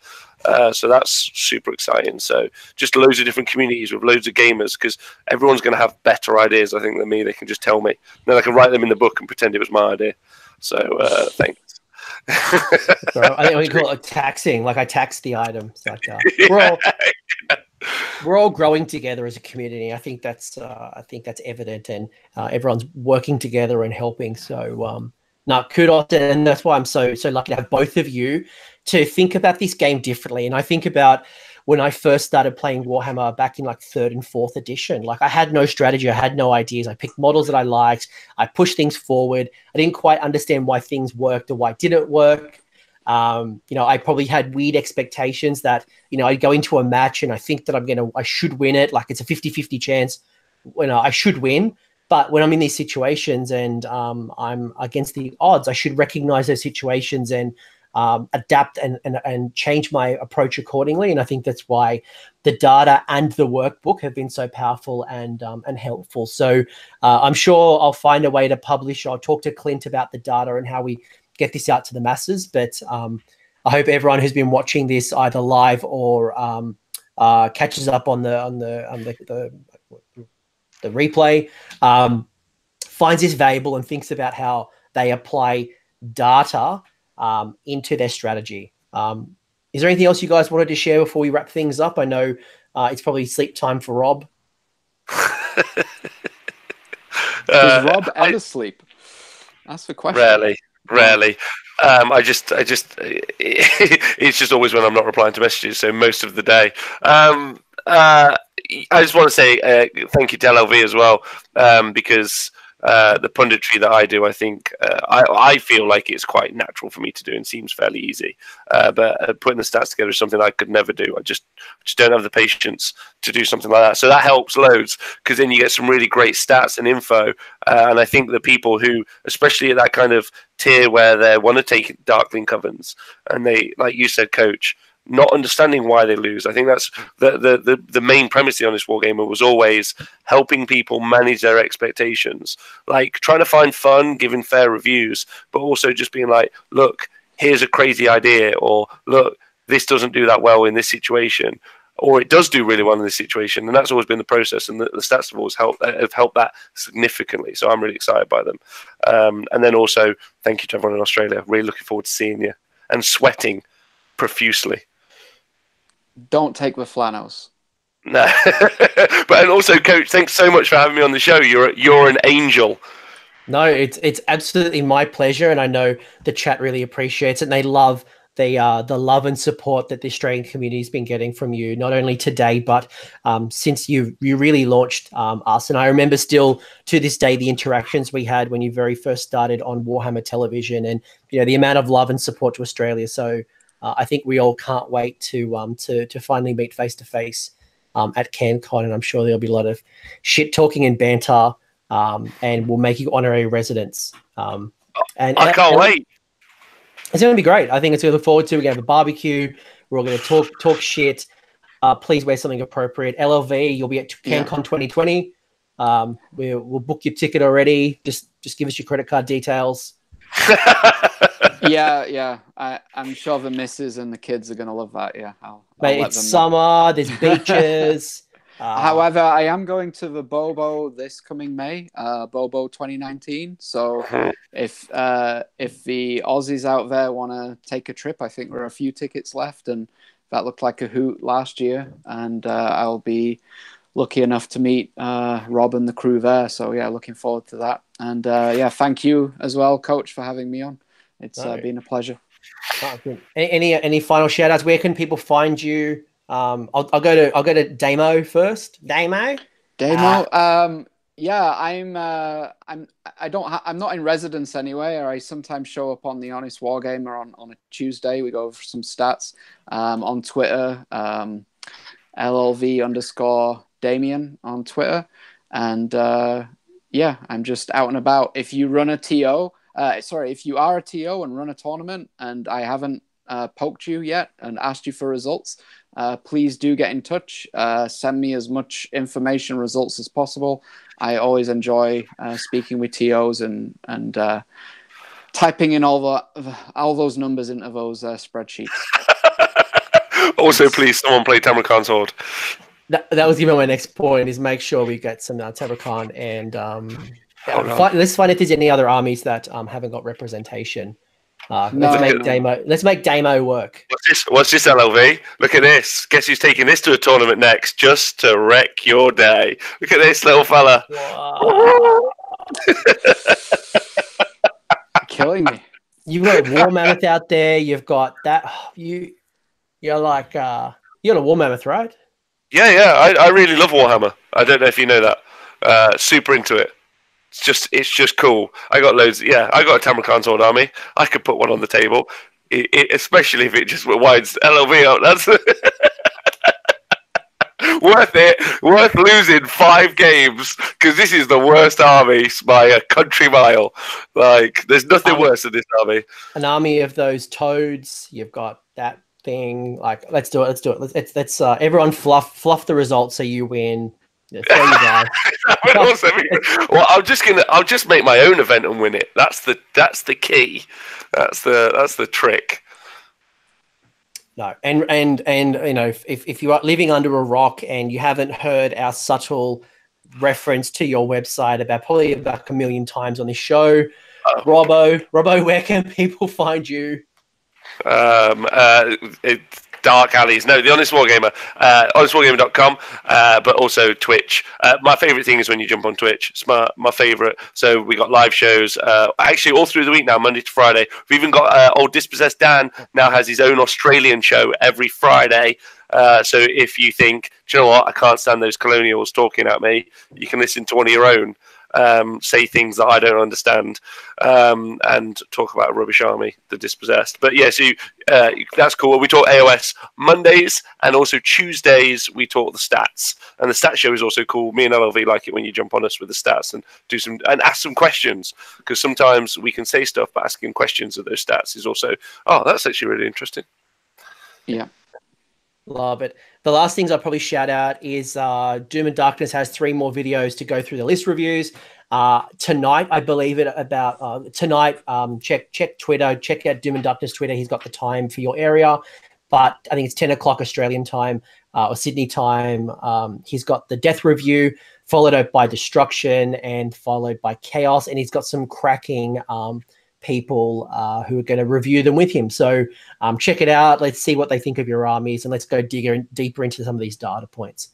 So that's super exciting. So just loads of different communities with loads of gamers, because everyone's going to have better ideas, I think, than me. They can just tell me. Then I can write them in the book and pretend it was my idea. So thanks. Bro, I think we call it taxing. Like I tax the items. Like we're all growing together as a community. I think that's evident, and everyone's working together and helping. So no, kudos, and that's why I'm so lucky to have both of you to think about this game differently. And I think about when I first started playing Warhammer back in like 3rd and 4th edition. Like I had no strategy, I had no ideas. I picked models that I liked. I pushed things forward. I didn't quite understand why things worked or why it didn't work. You know, I probably had weird expectations that, you know, I'd go into a match and I think that I should win it. Like it's a 50-50 chance when I should win. But when I'm in these situations and I'm against the odds, I should recognize those situations and adapt and change my approach accordingly. And I think that's why the data and the workbook have been so powerful and helpful. So I'm sure I'll find a way to publish. I'll talk to Clint about the data and how we get this out to the masses. But I hope everyone who's been watching this either live or catches up on the replay, finds this valuable and thinks about how they apply data into their strategy. Is there anything else you guys wanted to share before we wrap things up? I know it's probably sleep time for Rob. Does Rob ever sleep? That's the question. Rarely. It's just always when I'm not replying to messages. So most of the day. I just want to say thank you to LLV as well, because the punditry that I do, I think I feel like it's quite natural for me to do and seems fairly easy. But putting the stats together is something I could never do. I just don't have the patience to do something like that. So that helps loads, because then you get some really great stats and info. And I think the people who, especially at that kind of tier where they want to take Darkling Covens, and they, like you said, Coach, not understanding why they lose. I think that's the main premise of the Honest Wargamer was always helping people manage their expectations, like trying to find fun, giving fair reviews, but also just being like, look, here's a crazy idea, or look, this doesn't do that well in this situation, or it does do really well in this situation. And that's always been the process, and the stats have always helped that significantly. So I'm really excited by them. And then also thank you to everyone in Australia. Really looking forward to seeing you and sweating profusely. Don't take the flannels. No, and also, Coach, thanks so much for having me on the show. You're an angel. No, it's absolutely my pleasure, and I know the chat really appreciates it. And they love the love and support that the Australian community has been getting from you, not only today but since you really launched us. And I remember still to this day the interactions we had when you very first started on Warhammer Television, and you know the amount of love and support to Australia. So. I think we all can't wait to finally meet face to face at CanCon, and I'm sure there'll be a lot of shit talking and banter, and we'll make you honorary residents. And I can't wait. It's going to be great. I think it's going to look forward to. We're going to have a barbecue. We're all going to talk shit. Please wear something appropriate. LLV, you'll be at CanCon 2020. We'll book your ticket already. Just give us your credit card details. Yeah. I'm sure the missus and the kids are gonna love that. Yeah, I'll Mate, let it's them know. summer. There's beaches. However, I am going to the Bobo this coming May, Bobo 2019. So if the Aussies out there want to take a trip, I think there are a few tickets left, and that looked like a hoot last year. And I'll be lucky enough to meet Rob and the crew there. So yeah, looking forward to that. And yeah, thank you as well, Coach, for having me on. It's been a pleasure. Any final shout outs? Where can people find you? I'll go to Damo first. Damo. Yeah, I'm not in residence anywhere. I sometimes show up on the Honest Wargamer on a Tuesday. We go over some stats on Twitter. LLV_Damien on Twitter, and yeah, I'm just out and about. If you run a TO, if you are a TO and run a tournament, and I haven't poked you yet and asked you for results, please do get in touch. Send me as much information, results as possible. I always enjoy speaking with TOs and typing in all those numbers into those spreadsheets. Also, please, someone play Tamarkan's Horde. That was even my next point, is make sure we get some Tamarkan, and let's find if there's any other armies that haven't got representation. Let's make Damo work. What's this, LLV? Look at this. Guess who's taking this to a tournament next, just to wreck your day? Look at this little fella. Killing me. You've got a War Mammoth out there. You've got that. You're like you're a War Mammoth, right? Yeah. I really love Warhammer. I don't know if you know that. Super into it. It's just cool. I got loads. Yeah, I got a Tamarkan's Horde army. I could put one on the table, especially if it just winds LLV up. That's worth it. Worth losing 5 games, because this is the worst army by a country mile. Like, there's nothing worse than this army. An army of those toads. You've got that thing. Like, let's do it. Let's everyone fluff the results so you win. Well, I'll just make my own event and win it. That's the key. That's the trick. No, and you know, if you are living under a rock and you haven't heard our subtle reference to your website probably about a million times on this show, Robbo, where can people find you? Dark alleys. No, the Honest Wargamer, honestwargamer.com, but also Twitch. My favorite thing is when you jump on Twitch. It's my favorite. So we got live shows, actually all through the week now, Monday to Friday. We've even got old Dispossessed Dan now has his own Australian show every Friday. So if you think, do you know what, I can't stand those colonials talking at me, you can listen to one of your own. Say things that I don't understand, and talk about a rubbish army, the Dispossessed. But yeah, so that's cool. We talk AoS Mondays, and also Tuesdays we talk the stats. And the stat show is also cool. Me and LLV like it when you jump on us with the stats and ask some questions, because sometimes we can say stuff, but asking questions of those stats is also, that's actually really interesting. Yeah. Love it. The last things I'll probably shout out is Doom and Darkness has 3 more videos to go through the list reviews. Tonight, I believe tonight, check Twitter, check out Doom and Darkness Twitter. He's got the time for your area, but I think it's 10 o'clock Australian time or Sydney time. He's got the Death Review, followed up by Destruction, and followed by Chaos. And he's got some cracking people who are going to review them with him. So check it out. Let's see what they think of your armies, and let's go deeper into some of these data points.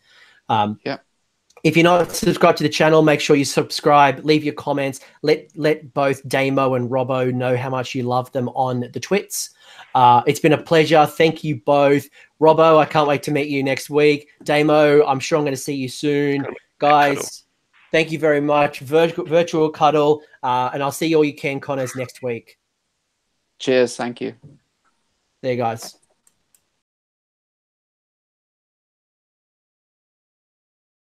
If you're not subscribed to the channel, make sure you subscribe, leave your comments, let both Damo and Robbo know how much you love them on the twits. It's been a pleasure. Thank you both. Robbo, I can't wait to meet you next week. Damo, I'm sure I'm going to see you soon. Guys, thank you very much. Virtual cuddle, and I'll see all you CanConners next week. Cheers. Thank you. There, guys.